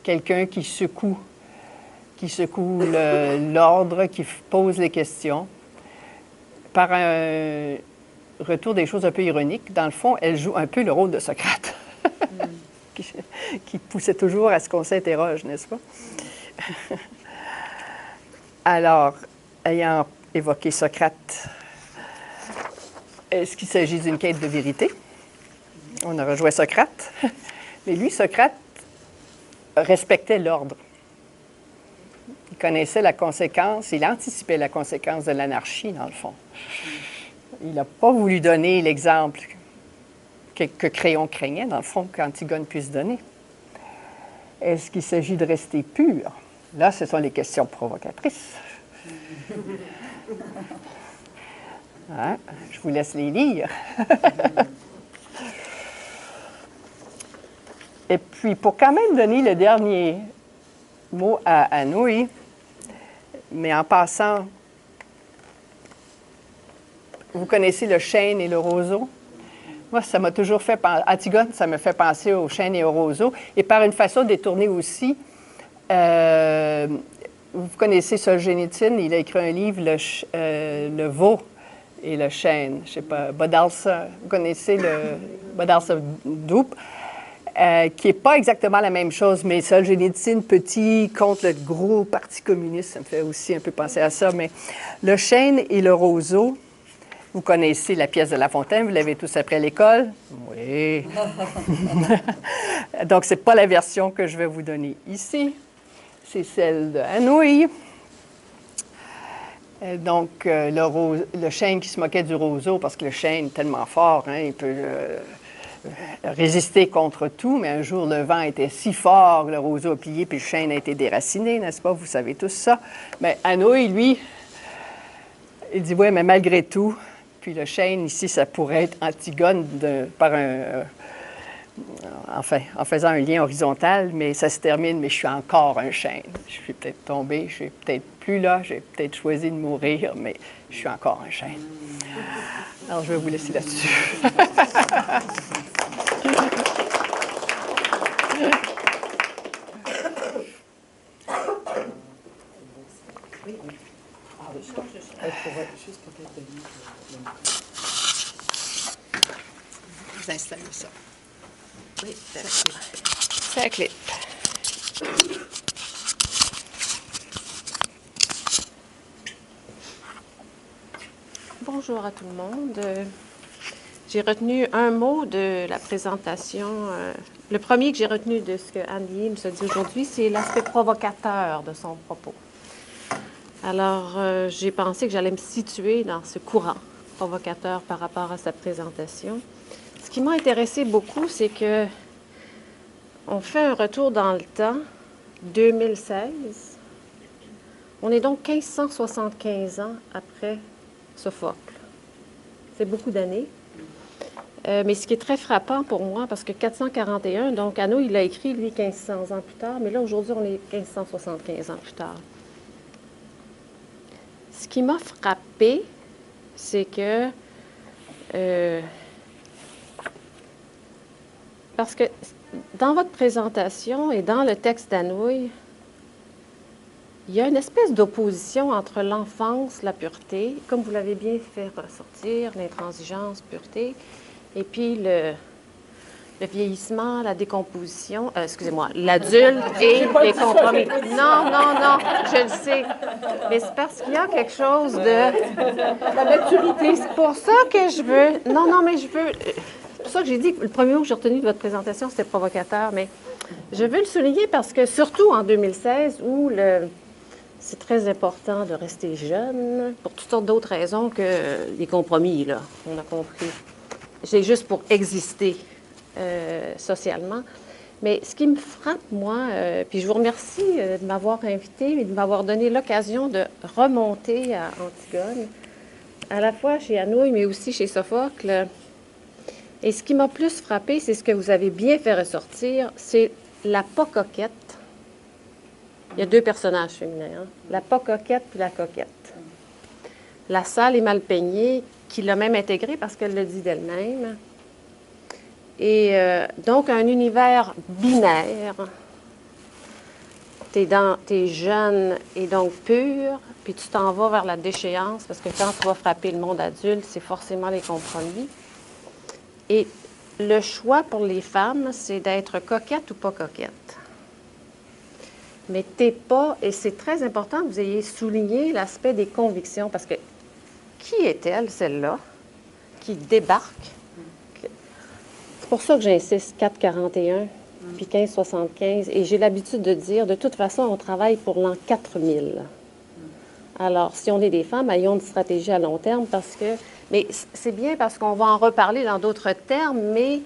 quelqu'un qui secoue l'ordre, qui pose les questions. Par un retour des choses un peu ironiques, dans le fond, elle joue un peu le rôle de Socrate, qui poussait toujours à ce qu'on s'interroge, n'est-ce pas? Alors, ayant évoqué Socrate, est-ce qu'il s'agit d'une quête de vérité? On a rejoint Socrate. Mais lui, Socrate, respectait l'ordre. Il connaissait la conséquence, il anticipait la conséquence de l'anarchie, dans le fond. Il n'a pas voulu donner l'exemple que Créon craignait, dans le fond, qu'Antigone puisse donner. Est-ce qu'il s'agit de rester pur? Là, ce sont les questions provocatrices. Hein? Je vous laisse les lire. Et puis, pour quand même donner le dernier mot à Anouilh, mais en passant, vous connaissez le chêne et le roseau? Moi, ça m'a toujours fait penser, Antigone, ça me fait penser au chêne et au roseau, et par une façon détournée aussi. Vous connaissez Solzhenitsyn, il a écrit un livre, Le veau et le chêne. Je ne sais pas, Bodalsa, vous connaissez le Bodalsa Doup, qui n'est pas exactement la même chose, mais Solzhenitsyn, petit, contre le gros parti communiste, ça me fait aussi un peu penser à ça. Mais le chêne et le roseau, vous connaissez la pièce de La Fontaine, vous l'avez tous appris à l'école? Oui. Donc, ce n'est pas la version que je vais vous donner ici. C'est celle de Anouilh. Donc, le chêne qui se moquait du roseau, parce que le chêne est tellement fort, hein, il peut résister contre tout, mais un jour, le vent était si fort, le roseau a plié, puis le chêne a été déraciné, n'est-ce pas? Vous savez tous ça. Mais Anouilh, lui, il dit, oui, mais malgré tout, puis le chêne, ici, ça pourrait être Antigone en faisant un lien horizontal, mais ça se termine, mais je suis encore un chêne. Je suis peut-être tombé, je suis peut-être plus là, j'ai peut-être choisi de mourir, mais je suis encore un chêne. Alors, je vais vous laisser là-dessus. Vous installez ça. Oui, c'est la clip. Bonjour à tout le monde. J'ai retenu un mot de la présentation. Le premier que j'ai retenu de ce que Annie nous a dit aujourd'hui, c'est l'aspect provocateur de son propos. Alors, j'ai pensé que j'allais me situer dans ce courant provocateur par rapport à sa présentation. Ce qui m'a intéressé beaucoup, c'est que on fait un retour dans le temps, 2016. On est donc 1575 ans après Sophocle. C'est beaucoup d'années. Mais ce qui est très frappant pour moi, parce que 441, donc Anouilh, il a écrit, lui, 1500 ans plus tard, mais là, aujourd'hui, on est 1575 ans plus tard. Ce qui m'a frappé, c'est que... parce que dans votre présentation et dans le texte d'Anouilh, il y a une espèce d'opposition entre l'enfance, la pureté, comme vous l'avez bien fait ressortir, l'intransigeance, pureté, et puis le vieillissement, la décomposition, excusez-moi, l'adulte et les compromis. Non, non, non, je le sais. Mais c'est parce qu'il y a quelque chose de... La maturité. C'est pour ça que je veux... Non, non, mais je veux... C'est pour ça que j'ai dit que le premier mot que j'ai retenu de votre présentation, c'était provocateur, mais je veux le souligner parce que, surtout en 2016, où c'est très important de rester jeune, pour toutes sortes d'autres raisons que les compromis, là, on a compris. C'est juste pour exister socialement. Mais ce qui me frappe, moi, puis je vous remercie de m'avoir invité et de m'avoir donné l'occasion de remonter à Antigone, à la fois chez Anouilh, mais aussi chez Sophocle. Et ce qui m'a plus frappé, c'est ce que vous avez bien fait ressortir, c'est la pas coquette. Il y a deux personnages féminins, hein? La pas coquette puis la coquette. La sale et mal peignée, qui l'a même intégrée parce qu'elle le dit d'elle-même. Et donc, un univers binaire. T'es jeune et donc pur, puis tu t'en vas vers la déchéance, parce que quand tu vas frapper le monde adulte, c'est forcément les compromis. Et le choix pour les femmes, c'est d'être coquette ou pas coquette. Mais t'es pas, et c'est très important que vous ayez souligné l'aspect des convictions, parce que qui est-elle, celle-là, qui débarque? C'est pour ça que j'insiste 441 puis 1575, et j'ai l'habitude de dire, de toute façon, on travaille pour l'an 4000. Alors, si on est des femmes, ayons une stratégie à long terme, parce que... Mais c'est bien parce qu'on va en reparler dans d'autres termes, mais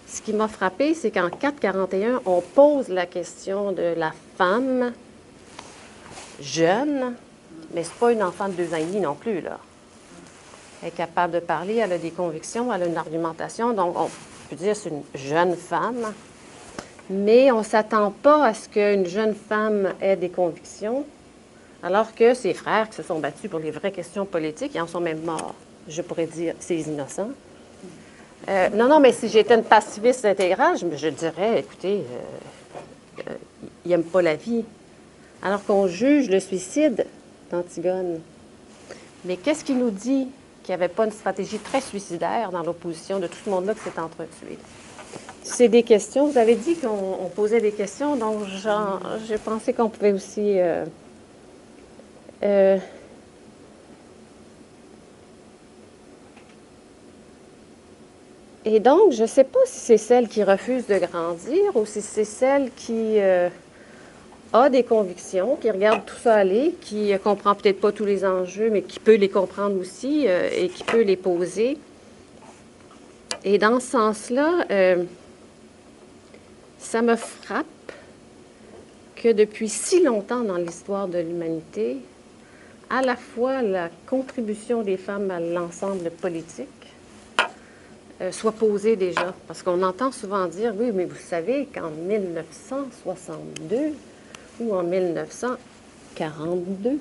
ce qui m'a frappé, c'est qu'en 441, on pose la question de la femme jeune, mais c'est pas une enfant de 2 ans et demi non plus, là. Elle est capable de parler, elle a des convictions, elle a une argumentation, donc on peut dire que c'est une jeune femme, mais on ne s'attend pas à ce qu'une jeune femme ait des convictions, alors que ses frères qui se sont battus pour les vraies questions politiques, ils en sont même morts. Je pourrais dire, c'est innocent. Non, mais si j'étais une pacifiste intégrale, je dirais, écoutez, il n'aime pas la vie. Alors qu'on juge le suicide d'Antigone. Mais qu'est-ce qui nous dit qu'il n'y avait pas une stratégie très suicidaire dans l'opposition de tout ce monde-là qui s'est entretué? C'est des questions. Vous avez dit qu'on posait des questions, donc j'ai pensé qu'on pouvait aussi... Et donc, je ne sais pas si c'est celle qui refuse de grandir ou si c'est celle qui a des convictions, qui regarde tout ça aller, qui ne comprend peut-être pas tous les enjeux, mais qui peut les comprendre aussi et qui peut les poser. Et dans ce sens-là, ça me frappe que depuis si longtemps dans l'histoire de l'humanité, à la fois la contribution des femmes à l'ensemble politique soit posée déjà. Parce qu'on entend souvent dire, oui, mais vous savez qu'en 1962 ou en 1942,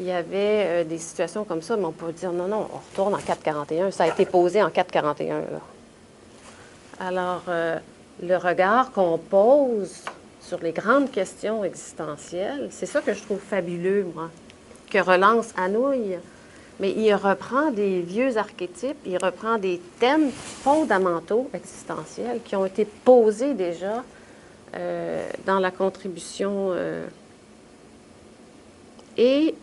il y avait des situations comme ça, mais on peut dire, non, non, on retourne en 441. Ça a été posé en 441, là. Alors, le regard qu'on pose sur les grandes questions existentielles, c'est ça que je trouve fabuleux, moi, que relance Anouilh. Mais il reprend des vieux archétypes, il reprend des thèmes fondamentaux existentiels qui ont été posés déjà dans la contribution. Et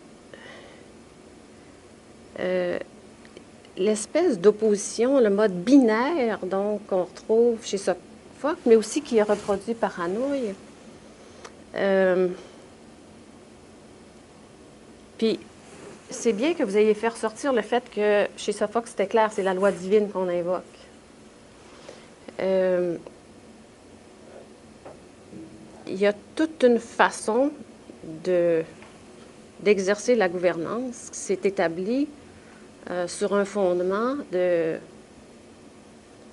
l'espèce d'opposition, le mode binaire, donc, qu'on retrouve chez Sophocle, mais aussi qui est reproduit par Anouilh. Puis, c'est bien que vous ayez fait ressortir le fait que chez Sophocle, c'était clair, c'est la loi divine qu'on invoque. Il y a toute une façon d'exercer la gouvernance qui s'est établie sur un fondement de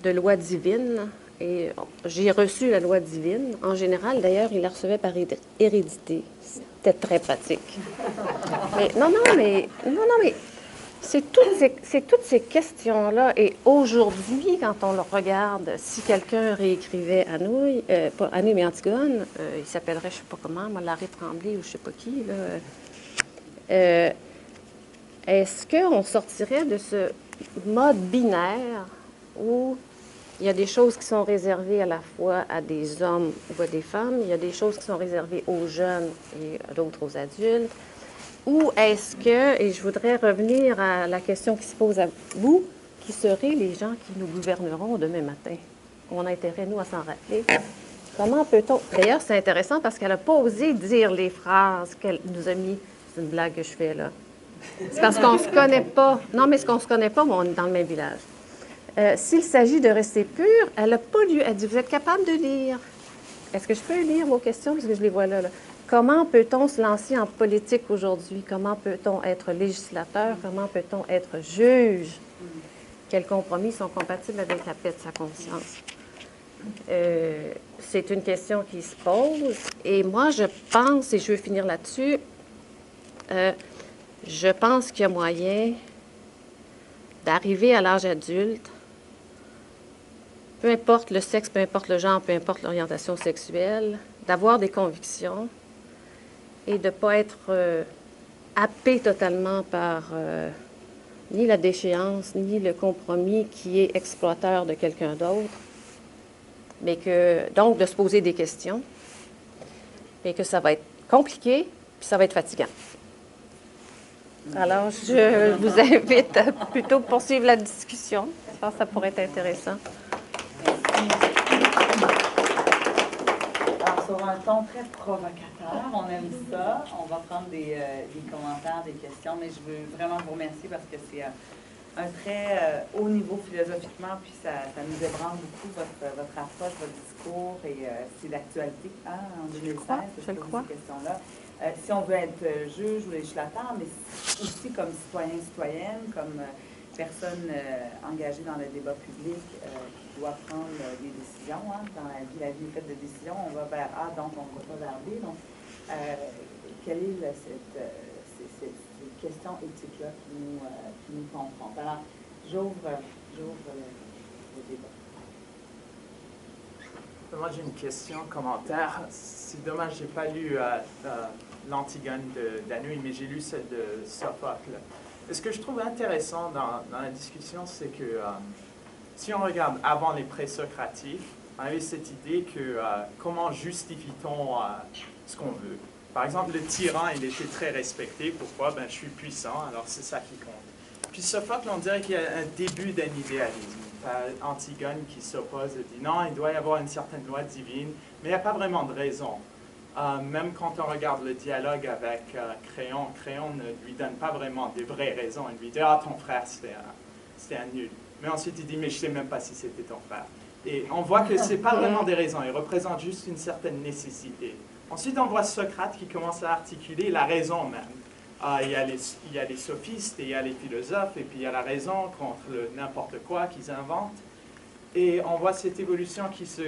loi divine. Et j'ai reçu la loi divine. En général, d'ailleurs, il la recevait par hérédité. C'était très pratique. Mais non, mais c'est toutes ces questions-là. Et aujourd'hui, quand on le regarde, si quelqu'un réécrivait Anouilh, pas Anouilh, mais Antigone, il s'appellerait, je ne sais pas comment, Larry Tremblay ou je ne sais pas qui, là. Est-ce qu'on sortirait de ce mode binaire où il y a des choses qui sont réservées à la fois à des hommes ou à des femmes, il y a des choses qui sont réservées aux jeunes et d'autres aux adultes? Ou est-ce que, et je voudrais revenir à la question qui se pose à vous, qui seraient les gens qui nous gouverneront demain matin? On a intérêt, nous, à s'en rappeler. Comment peut-on... D'ailleurs, c'est intéressant parce qu'elle n'a pas osé dire les phrases qu'elle nous a mis. C'est une blague que je fais, là. C'est parce qu'on ne se connaît pas. Non, mais c'est qu'on ne se connaît pas, mais on est dans le même village. S'il s'agit de rester pur, elle n'a pas lu. Elle dit, vous êtes capable de lire? Est-ce que je peux lire vos questions? Parce que je les vois là. comment peut-on se lancer en politique aujourd'hui? Comment peut-on être législateur? Comment peut-on être juge? Quels compromis sont compatibles avec la paix de sa conscience? C'est une question qui se pose. Et moi, je pense, et je veux finir là-dessus, je pense qu'il y a moyen d'arriver à l'âge adulte, peu importe le sexe, peu importe le genre, peu importe l'orientation sexuelle, d'avoir des convictions et de ne pas être happé totalement par ni la déchéance, ni le compromis qui est exploiteur de quelqu'un d'autre, mais que, donc, de se poser des questions, mais que ça va être compliqué, puis ça va être fatigant. Alors, je vous invite à plutôt poursuivre la discussion. Je pense que ça pourrait être intéressant. Alors, sur un ton très provocateur, on aime ça. On va prendre des commentaires, des questions, mais je veux vraiment vous remercier parce que c'est un très haut niveau philosophiquement, puis ça nous ébranle beaucoup votre approche, votre discours, et c'est d'actualité en 2016, je le crois. Ces questions-là. Si on veut être juge ou législateur, mais aussi comme citoyen, citoyenne, comme personne engagée dans le débat public qui doit prendre des décisions. Dans la vie est faite de décisions. On va vers A, donc on ne va pas vers B. Donc, quelle est cette question éthique-là qui nous confronte? Alors, j'ouvre le débat. Moi, j'ai une question, un commentaire. C'est dommage, je n'ai pas lu l'Antigone d'Anouilh, mais j'ai lu celle de Sophocle. Et ce que je trouve intéressant dans la discussion, c'est que si on regarde avant les présocratiques, on avait cette idée que comment justifie-t-on ce qu'on veut. Par exemple, le tyran, il était très respecté. Pourquoi? Ben, je suis puissant, alors c'est ça qui compte. Puis Sophocle, on dirait qu'il y a un début d'un idéalisme. Antigone qui s'oppose et dit non, il doit y avoir une certaine loi divine, mais il n'y a pas vraiment de raison. Même quand on regarde le dialogue avec Créon, Créon ne lui donne pas vraiment des vraies raisons. Il lui dit « Ah, ton frère, c'était un nul. » Mais ensuite, il dit « Mais je ne sais même pas si c'était ton frère. » Et on voit que ce n'est pas vraiment des raisons. Il représente juste une certaine nécessité. Ensuite, on voit Socrate qui commence à articuler la raison même. Il y a les sophistes et il y a les philosophes, et puis il y a la raison contre n'importe quoi qu'ils inventent. Et on voit cette évolution qui se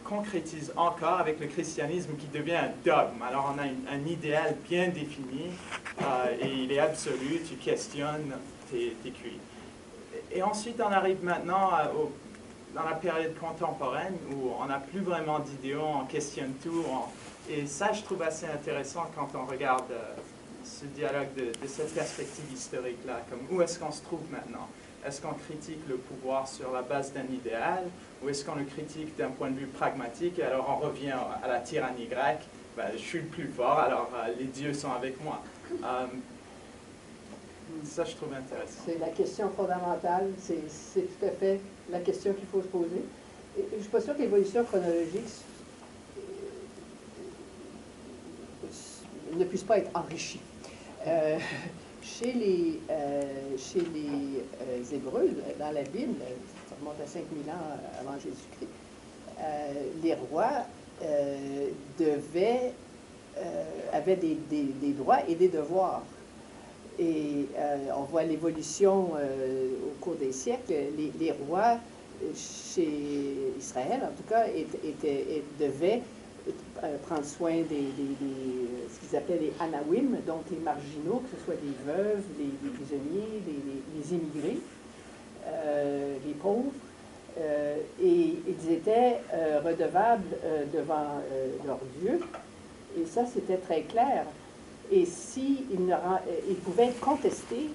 concrétise encore avec le christianisme qui devient un dogme. Alors on a un idéal bien défini et il est absolu, tu questionnes, t'es cuit. Et ensuite on arrive maintenant dans la période contemporaine où on n'a plus vraiment d'idéaux, on questionne tout. Et ça je trouve assez intéressant quand on regarde ce dialogue de cette perspective historique-là, comme où est-ce qu'on se trouve maintenant? Est-ce qu'on critique le pouvoir sur la base d'un idéal ou est-ce qu'on le critique d'un point de vue pragmatique et alors on revient à la tyrannie grecque, ben, je suis le plus fort, alors les dieux sont avec moi. Ça, je trouve intéressant. C'est la question fondamentale, c'est tout à fait la question qu'il faut se poser. Et je ne suis pas sûre que l'évolution chronologique ne puisse pas être enrichie. Chez les Hébreux, dans la Bible, ça remonte à 5000 ans avant Jésus-Christ, les rois avaient des droits et des devoirs. Et on voit l'évolution au cours des siècles. Les rois, chez Israël en tout cas, devaient prendre soin ce qu'ils appelaient les anawim, donc les marginaux, que ce soit des veuves, les prisonniers, les immigrés, les pauvres, et ils étaient redevables devant leur Dieu, et ça c'était très clair. Et ils pouvaient être contestés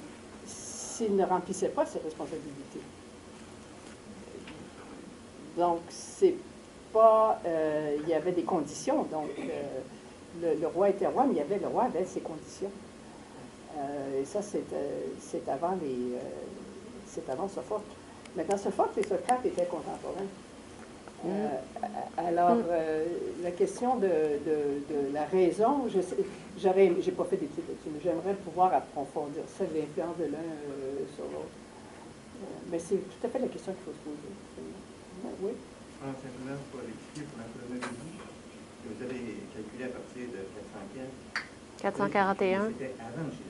s'ils ne remplissaient pas ces responsabilités. Donc c'est pas, il y avait des conditions, donc le roi était roi, mais le roi avait ses conditions. Et ça, c'est avant Sophocle. Maintenant, Sophocle et Socrate étaient contemporains. Alors, la question de la raison, j'ai pas fait d'études là-dessus, mais j'aimerais pouvoir approfondir ça, l'influence de l'un sur l'autre. Mais c'est tout à fait la question qu'il faut se poser. Oui. C'est un phénomène pour l'écrire pour la pédagogie. que vous avez calculé à partir de 441. C'était avant Jésus-Christ.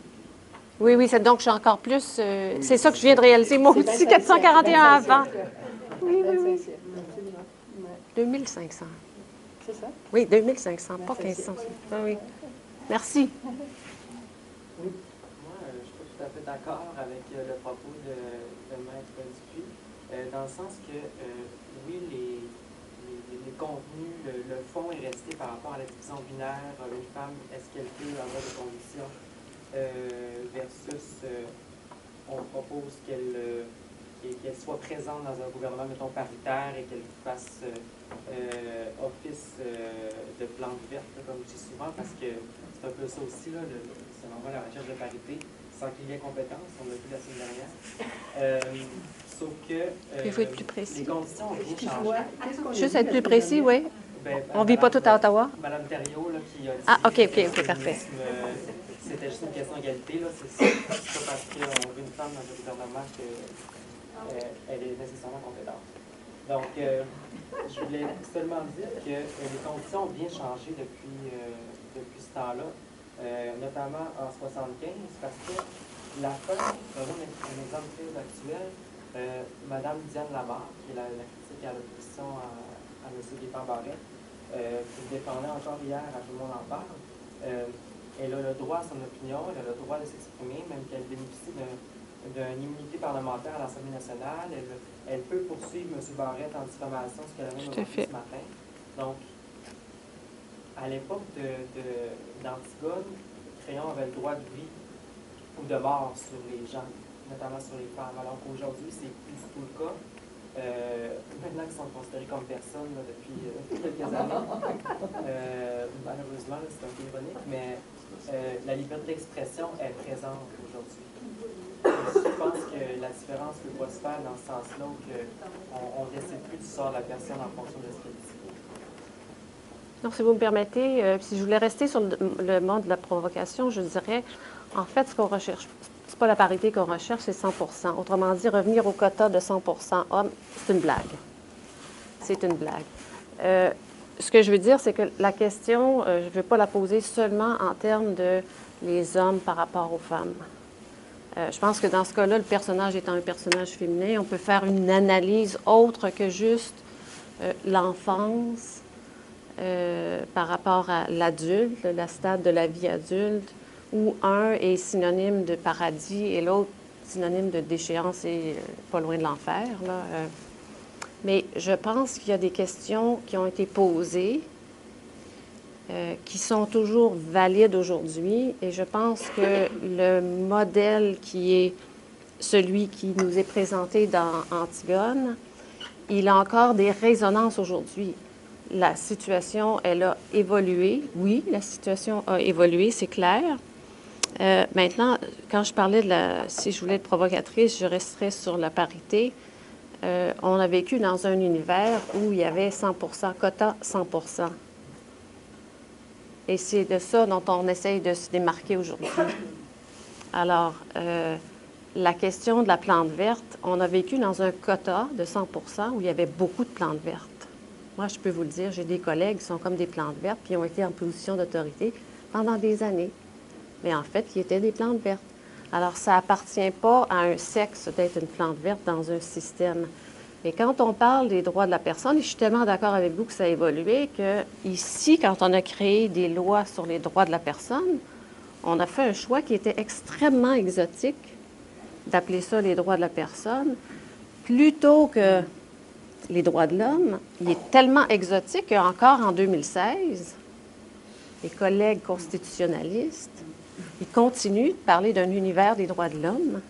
Oui, oui, donc je suis encore plus... c'est ça que je viens de réaliser, moi aussi, 441 avant. Oui, oui, oui. 2500. C'est ça? Oui, 2500, pas 1500. Oui, oui. Merci. Moi, je suis pas tout à fait d'accord avec le propos de Maître Dupuis, dans le sens que, oui, les contenus, le fond est resté par rapport à la division binaire. Une femme, est-ce qu'elle peut avoir des conditions versus on propose qu'elle soit présente dans un gouvernement, mettons, paritaire et qu'elle fasse office de plante verte, comme je dis souvent, parce que c'est un peu ça aussi, là, selon moi, la recherche de parité, sans qu'il y ait compétence, on l'a vu la semaine dernière. Sauf que Il faut être plus précis. les conditions ont bien changé. Juste être plus précis, oui. Ben, On ne vit pas tout à Ottawa? Madame Thériault, là, qui a dit... Ah, OK, parfait. C'était juste une question d'égalité, là. C'est pas parce qu'on veut une femme dans le gouvernement qu'elle est nécessairement compétente. Donc, je voulais seulement dire que les conditions ont bien changé depuis ce temps-là, notamment en 1975, parce que la femme, un exemple très actuel, Madame Diane Lamarre, qui est la critique à l'opposition à M. Guépard-Barrette, qui se défendait encore hier, à tout le monde en parle, elle a le droit à son opinion, elle a le droit de s'exprimer, même qu'elle bénéficie d'une immunité parlementaire à l'Assemblée nationale. Elle peut poursuivre M. Barrette en diffamation, ce qu'elle a même fait ce matin. Donc, à l'époque d'Antigone, Crayon avait le droit de vie ou de mort sur les gens, notamment sur les femmes, alors qu'aujourd'hui, c'est plus du tout le cas. Maintenant qu'ils sont considérés comme personnes là, depuis quelques années, malheureusement, c'est un peu ironique, mais la liberté d'expression est présente aujourd'hui. Je pense que la différence ne peut pas se faire dans ce sens-là où on ne décide plus du sort de la personne en fonction de ce qu'elle dit. Donc, si vous me permettez, si je voulais rester sur le mode de la provocation, je dirais, en fait, ce qu'on recherche, c'est pas la parité qu'on recherche, c'est 100 %. Autrement dit, revenir au quota de 100 % hommes, c'est une blague. C'est une blague. Ce que je veux dire, c'est que la question, je ne veux pas la poser seulement en termes de les hommes par rapport aux femmes. Je pense que dans ce cas-là, le personnage étant un personnage féminin, on peut faire une analyse autre que juste l'enfance par rapport à l'adulte, la stade de la vie adulte, où un est synonyme de paradis et l'autre synonyme de déchéance et pas loin de l'enfer. Mais je pense qu'il y a des questions qui ont été posées qui sont toujours valides aujourd'hui. Et je pense que le modèle qui est celui qui nous est présenté dans Antigone, il a encore des résonances aujourd'hui. La situation, elle a évolué. Oui, la situation a évolué, c'est clair. Maintenant, quand je parlais si je voulais être provocatrice, je resterais sur la parité. On a vécu dans un univers où il y avait 100 %, quota 100 %. Et c'est de ça dont on essaye de se démarquer aujourd'hui. Alors, la question de la plante verte, on a vécu dans un quota de 100 % où il y avait beaucoup de plantes vertes. Moi, je peux vous le dire, j'ai des collègues qui sont comme des plantes vertes puis ont été en position d'autorité pendant des années. Mais en fait, ils étaient des plantes vertes. Alors, ça n'appartient pas à un sexe d'être une plante verte dans un système. Et quand on parle des droits de la personne, et je suis tellement d'accord avec vous que ça a évolué, que ici, quand on a créé des lois sur les droits de la personne, on a fait un choix qui était extrêmement exotique, d'appeler ça les droits de la personne, plutôt que les droits de l'homme. Il est tellement exotique qu'encore en 2016, les collègues constitutionnalistes, ils continuent de parler d'un univers des droits de l'homme,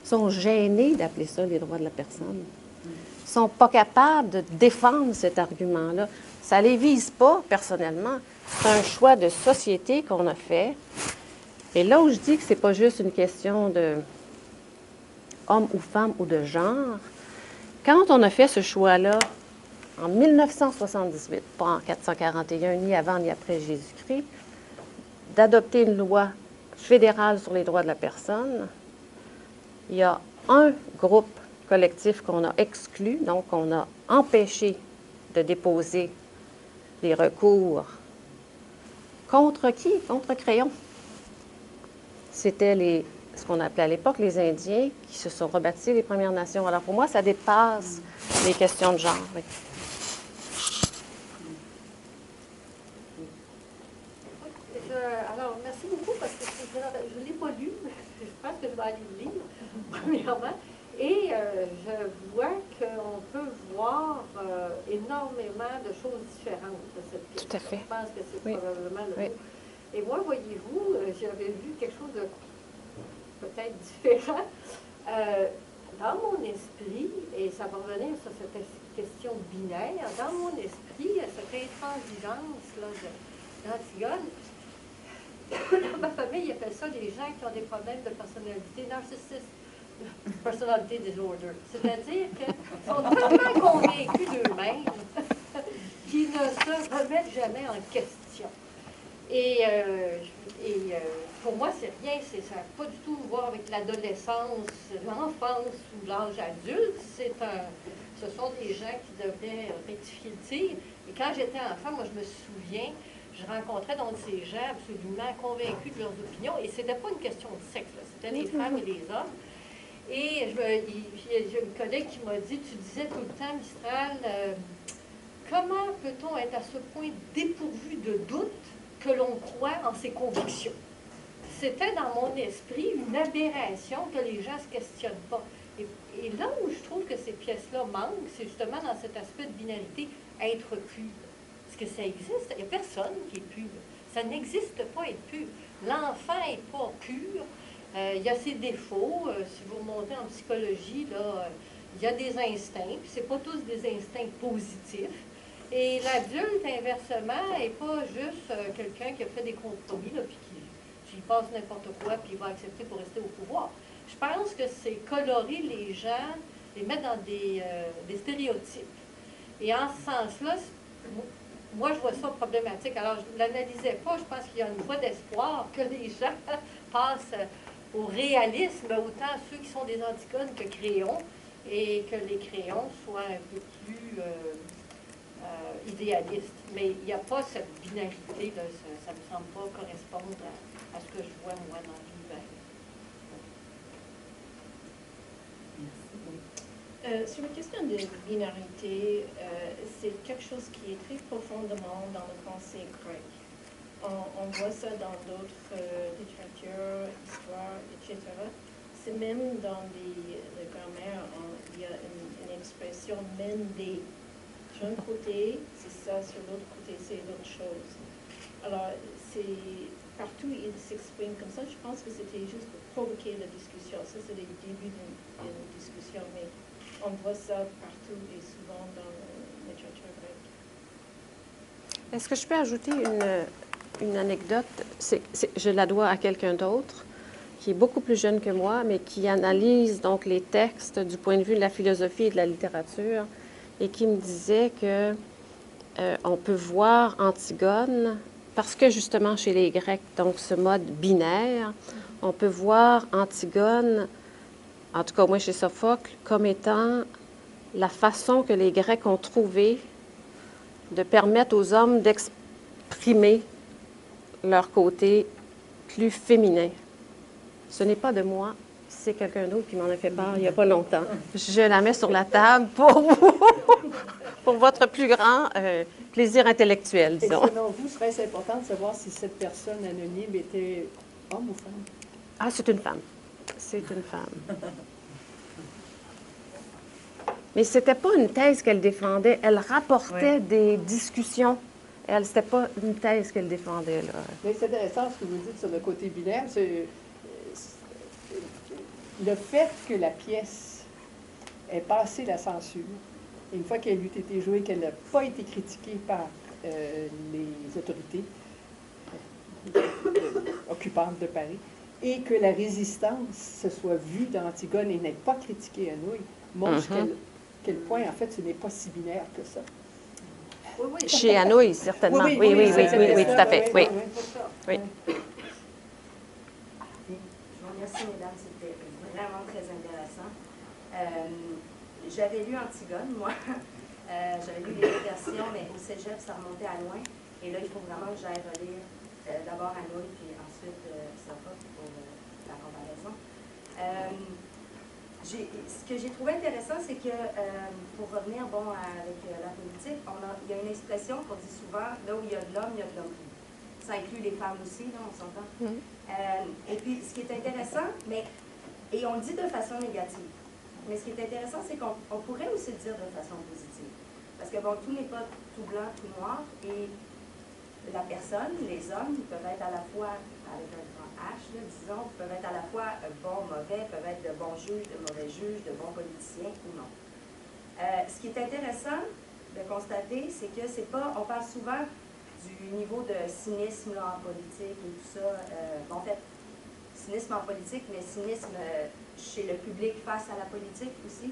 sont gênés d'appeler ça les droits de la personne. Ils ne sont pas capables de défendre cet argument-là. Ça ne les vise pas, personnellement. C'est un choix de société qu'on a fait. Et là où je dis que ce n'est pas juste une question de homme ou femme ou de genre, quand on a fait ce choix-là, en 1978, pas en 441, ni avant ni après Jésus-Christ, d'adopter une loi fédérale sur les droits de la personne, il y a un groupe collectif qu'on a exclu, donc on a empêché de déposer les recours. Contre qui? Contre Crayon. C'était ce qu'on appelait à l'époque les Indiens qui se sont rebaptisés les Premières Nations. Alors pour moi, ça dépasse les questions de genre. Oui. Alors, merci beaucoup parce que je ne l'ai pas lu. Je pense que je vais aller le lire, premièrement. Et je vois qu'on peut voir énormément de choses différentes de cette question. Tout à fait. Je pense que c'est Oui. probablement le Oui. mot. Et moi, voyez-vous, j'avais vu quelque chose de peut-être différent. Dans mon esprit, et ça va revenir sur cette question binaire, dans mon esprit, cette intransigeance-là d'Antigone, dans ma famille, ils appellent ça les gens qui ont des problèmes de personnalité narcissique, personality disorder. C'est-à-dire qu'ils sont tellement convaincus d'eux-mêmes qu'ils ne se remettent jamais en question. Et pour moi, c'est rien, ça n'a pas du tout à voir avec l'adolescence, l'enfance ou l'âge adulte. Ce sont des gens qui devraient rectifier le tir. Et quand j'étais enfant, moi, je me souviens, je rencontrais donc ces gens absolument convaincus de leurs opinions. Et ce n'était pas une question de sexe, c'était les femmes et les hommes. Et j'ai une collègue qui m'a dit, tu disais tout le temps, Mistral, comment peut-on être à ce point dépourvu de doute que l'on croit en ses convictions? C'était dans mon esprit une aberration que les gens ne se questionnent pas. Et là où je trouve que ces pièces-là manquent, c'est justement dans cet aspect de binarité, être pur. Parce que ça existe, il n'y a personne qui est pur. Ça n'existe pas être pur. L'enfant n'est pas pur. Il y a ses défauts. Si vous remontez en psychologie, là, il y a des instincts. Ce n'est pas tous des instincts positifs. Et l'adulte, inversement, n'est pas juste quelqu'un qui a fait des compromis, là, puis qui passe n'importe quoi, puis il va accepter pour rester au pouvoir. Je pense que c'est colorer les gens, les mettre dans des stéréotypes. Et en ce sens-là, moi, je vois ça problématique. Alors, je ne l'analysais pas. Je pense qu'il y a une voie d'espoir que les gens passent au réalisme, autant ceux qui sont des Antigones que Crayon, et que les Crayons soient un peu plus idéalistes. Mais il n'y a pas cette binarité, là, ça ne me semble pas correspondre à ce que je vois, moi, dans l'univers. Sur la question de binarité, c'est quelque chose qui est très profondément dans le pensée grec. On voit ça dans d'autres littératures, histoires, etc. C'est même dans la grammaire, il y a une expression même des. Sur un côté, c'est ça, sur l'autre côté, c'est l'autre chose. Alors, partout, il s'exprime comme ça. Je pense que c'était juste pour provoquer la discussion. Ça, c'est le début d'une discussion, mais on voit ça partout et souvent dans la littérature grecque. Est-ce que je peux ajouter une anecdote? Je la dois à quelqu'un d'autre, qui est beaucoup plus jeune que moi, mais qui analyse donc les textes du point de vue de la philosophie et de la littérature, et qui me disait que on peut voir Antigone, parce que justement chez les Grecs, donc ce mode binaire, on peut voir Antigone, en tout cas au moins chez Sophocle, comme étant la façon que les Grecs ont trouvé de permettre aux hommes d'exprimer leur côté plus féminin. Ce n'est pas de moi, c'est quelqu'un d'autre qui m'en a fait part il n'y a pas longtemps. Je la mets sur la table pour vous, pour votre plus grand plaisir intellectuel, Et disons. selon vous, serait-ce important de savoir si cette personne anonyme était homme ou femme? Ah, c'est une femme. C'est une femme. Mais ce n'était pas une thèse qu'elle défendait. Elle rapportait des discussions. C'était pas une thèse qu'elle défendait, là. Mais c'est intéressant ce que vous dites sur le côté binaire. C'est le fait que la pièce ait passé la censure, et une fois qu'elle eut été jouée, qu'elle n'a pas été critiquée par les autorités occupantes de Paris, et que la résistance se soit vue dans Antigone et n'ait pas critiqué Anouilh, montre quel point, en fait, ce n'est pas si binaire que ça. Oui, oui. Chez Anouilh, certainement. Oui, tout à fait. Oui. Oui. Je vous remercie, mesdames, c'était vraiment très intéressant. J'avais lu Antigone, moi, J'avais lu les deux versions, mais au cégep, ça remontait à loin. Et là, il faut vraiment que j'aille relire d'abord Anouilh, puis ensuite Safa pour la comparaison. Ce que j'ai trouvé intéressant, c'est que, pour revenir avec la politique, il y a une expression qu'on dit souvent, là où il y a de l'homme, il y a de l'homme. Ça inclut les femmes aussi, là, on s'entend. Et puis, ce qui est intéressant, et on le dit de façon négative, mais ce qui est intéressant, c'est qu'on pourrait aussi le dire de façon positive. Parce que, bon, tout n'est pas tout blanc, tout noir, et la personne, les hommes, ils peuvent être à la fois, avec un grand H, là, disons, peuvent être à la fois bons, mauvais, peuvent être de bons juges, de mauvais juges, de bons politiciens ou non. Ce qui est intéressant de constater, c'est que c'est pas, on parle souvent du niveau de cynisme là, en politique et tout ça. En fait, cynisme en politique, mais cynisme chez le public face à la politique aussi.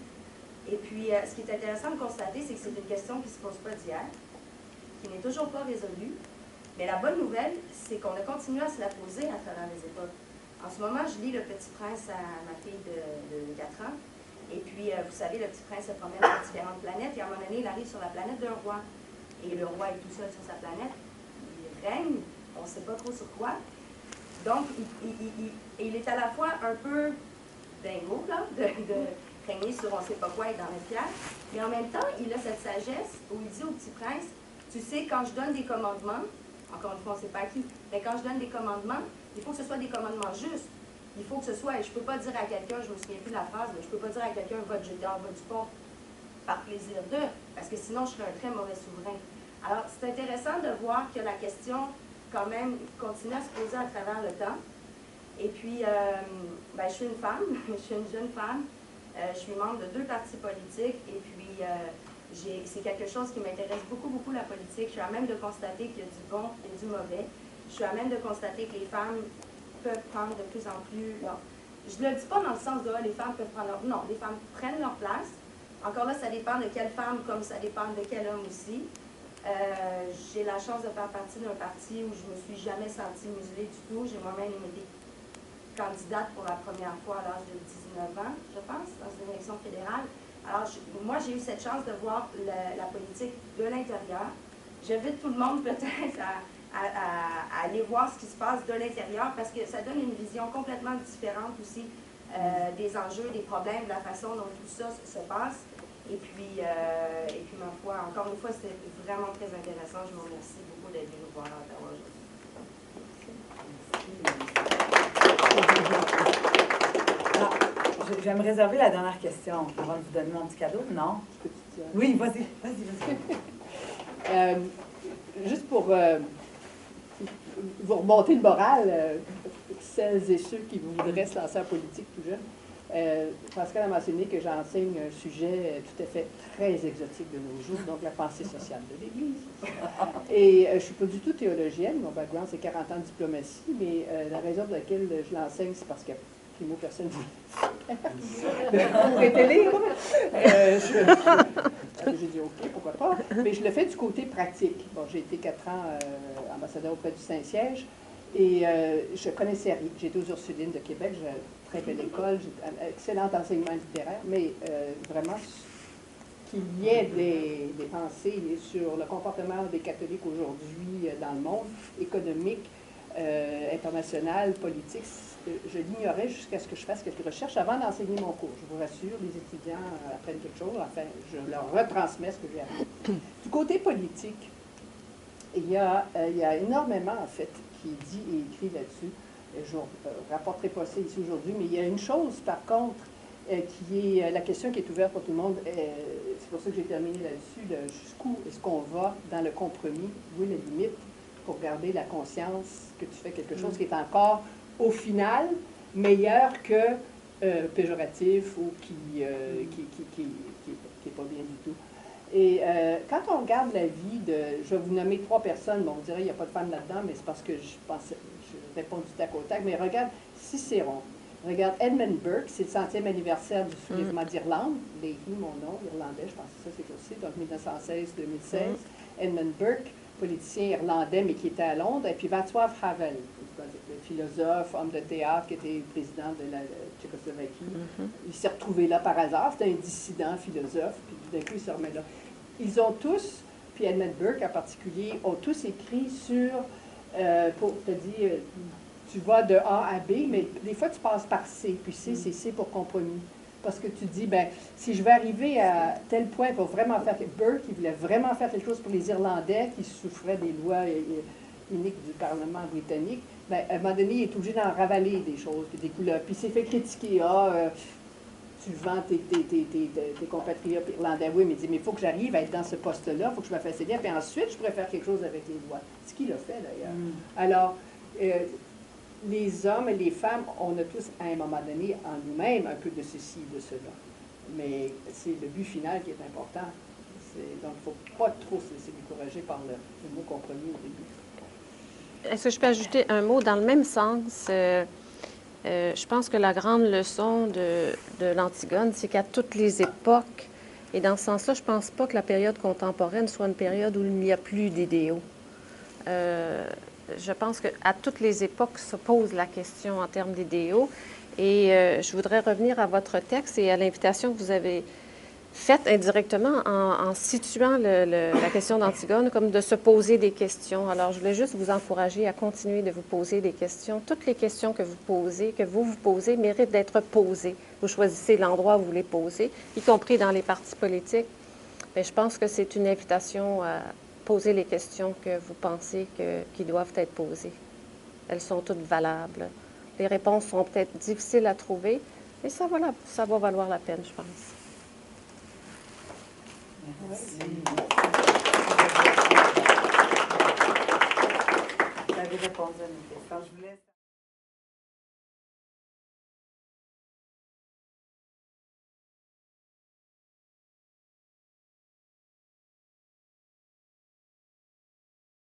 Et puis, ce qui est intéressant de constater, c'est que c'est une question qui ne se pose pas d'hier, qui n'est toujours pas résolue. Mais la bonne nouvelle, c'est qu'on a continué à se la poser à travers les époques. En ce moment, je lis Le Petit Prince à ma fille de 4 ans. Et puis, vous savez, le Petit Prince se promène sur différentes planètes. Et à un moment donné, il arrive sur la planète d'un roi. Et le roi est tout seul sur sa planète. Il règne, on ne sait pas trop sur quoi. Donc, il est à la fois un peu dingo, là, de régner sur on ne sait pas quoi et d'en être fier. Mais en même temps, il a cette sagesse où il dit au Petit Prince, tu sais, quand je donne des commandements, encore une fois, on ne sait pas à qui, mais quand je donne des commandements, il faut que ce soit des commandements justes. Il faut que ce soit, je ne peux pas dire à quelqu'un, je ne me souviens plus de la phrase, mais je ne peux pas dire à quelqu'un, va te jeter en bas du pont par plaisir d'eux, parce que sinon, je serais un très mauvais souverain. Alors, c'est intéressant de voir que la question, quand même, continue à se poser à travers le temps. Et puis, je suis une femme, je suis une jeune femme, je suis membre de 2 partis politiques, et puis, c'est quelque chose qui m'intéresse beaucoup, beaucoup, la politique. Je suis à même de constater qu'il y a du bon et du mauvais. Je suis à même de constater que les femmes peuvent prendre de plus en plus... Bon, je ne le dis pas dans le sens de les femmes peuvent prendre leur... Non, les femmes prennent leur place. Encore là, ça dépend de quelle femme, comme ça dépend de quel homme aussi. J'ai la chance de faire partie d'un parti où je ne me suis jamais sentie muselée du tout. J'ai moi-même été candidate pour la première fois à l'âge de 19 ans, je pense, dans une élection fédérale. Alors, moi, j'ai eu cette chance de voir la politique de l'intérieur. J'invite tout le monde peut-être à aller voir ce qui se passe de l'intérieur parce que ça donne une vision complètement différente aussi des enjeux, des problèmes, de la façon dont tout ça se passe. Et puis, ma foi, encore une fois, c'était vraiment très intéressant. Je vous remercie beaucoup d'être venu nous voir à Ottawa aujourd'hui. Je vais me réserver la dernière question avant de vous donner mon petit cadeau, non? Oui, vas-y. Juste pour vous remonter le moral, celles et ceux qui voudraient se lancer en politique tout jeune, Pascal a mentionné que j'enseigne un sujet tout à fait très exotique de nos jours, donc la pensée sociale de l'Église. Et je ne suis pas du tout théologienne, mon background c'est 40 ans de diplomatie, mais la raison pour laquelle je l'enseigne, c'est parce que primo, personne ne était libre. J'ai dit OK, pourquoi pas. Mais je le fais du côté pratique. Bon, j'ai été 4 ans ambassadeur auprès du Saint-Siège et je connaissais rien. J'étais aux Ursulines de Québec, j'ai une très belle école, j'ai un excellent enseignement littéraire, mais vraiment qu'il y ait des pensées sur le comportement des catholiques aujourd'hui dans le monde, économique, international, politique, je l'ignorais jusqu'à ce que je fasse quelques recherches avant d'enseigner mon cours. Je vous rassure, les étudiants apprennent quelque chose, enfin, je leur retransmets ce que j'ai appris. Du côté politique, il y a énormément, en fait, qui est dit et écrit là-dessus. Je ne rapporterai pas ça ici aujourd'hui, mais il y a une chose, par contre, qui est la question qui est ouverte pour tout le monde. C'est pour ça que j'ai terminé là-dessus, jusqu'où est-ce qu'on va dans le compromis, où est la limite pour garder la conscience que tu fais quelque chose qui est encore, au final, meilleur que péjoratif ou qui n'est pas bien du tout. Et quand on regarde la vie de... Je vais vous nommer 3 personnes, bon, on dirait qu'il n'y a pas de femme là-dedans, mais c'est parce que je réponds du tac au tac, mais regarde Cicéron, regarde Edmund Burke, c'est le 100e anniversaire du soulèvement d'Irlande, Leahy, mon nom, irlandais, je pense que ça c'est aussi, donc 1916-2016, Edmund Burke, politicien irlandais, mais qui était à Londres, et puis Václav Havel, le philosophe, homme de théâtre, qui était président de la Tchécoslovaquie. Il s'est retrouvé là par hasard, c'était un dissident philosophe, puis tout d'un coup, il se remet là. ils ont tous, puis Edmund Burke en particulier, ont tous écrit sur, pour te dire, tu vas de A à B, mais des fois tu passes par C, puis C, c'est C pour compromis. Parce que tu dis, ben, si je vais arriver à tel point pour vraiment faire... Burke, il voulait vraiment faire quelque chose pour les Irlandais qui souffraient des lois iniques du Parlement britannique. Ben, à un moment donné, il est obligé d'en ravaler des choses, puis des couleurs. Puis il s'est fait critiquer. Tu vends tes compatriotes irlandais. Oui, mais il dit, mais il faut que j'arrive à être dans ce poste-là, il faut que je me fasse élire, puis ensuite, je pourrais faire quelque chose avec les lois. Ce qu'il a fait, d'ailleurs. Alors, les hommes et les femmes, on a tous, à un moment donné, en nous-mêmes, un peu de ceci, de cela. Mais c'est le but final qui est important. Donc, il ne faut pas trop se laisser décourager par le mot compromis au début. Est-ce que je peux ajouter un mot dans le même sens? Je pense que la grande leçon de l'Antigone, c'est qu'à toutes les époques, et dans ce sens-là, je ne pense pas que la période contemporaine soit une période où il n'y a plus d'idéaux. Je pense qu'à toutes les époques se pose la question en termes d'idéaux. Et je voudrais revenir à votre texte et à l'invitation que vous avez faite indirectement en situant la question d'Antigone comme de se poser des questions. Alors, je voulais juste vous encourager à continuer de vous poser des questions. Toutes les questions que vous vous posez, méritent d'être posées. Vous choisissez l'endroit où vous les posez, y compris dans les partis politiques. Mais je pense que c'est une invitation à poser les questions que vous pensez qui doivent être posées. Elles sont toutes valables. Les réponses sont peut-être difficiles à trouver, mais ça va valoir la peine, je pense. Merci. Vous avez répondu à mes questions. Je vous laisse.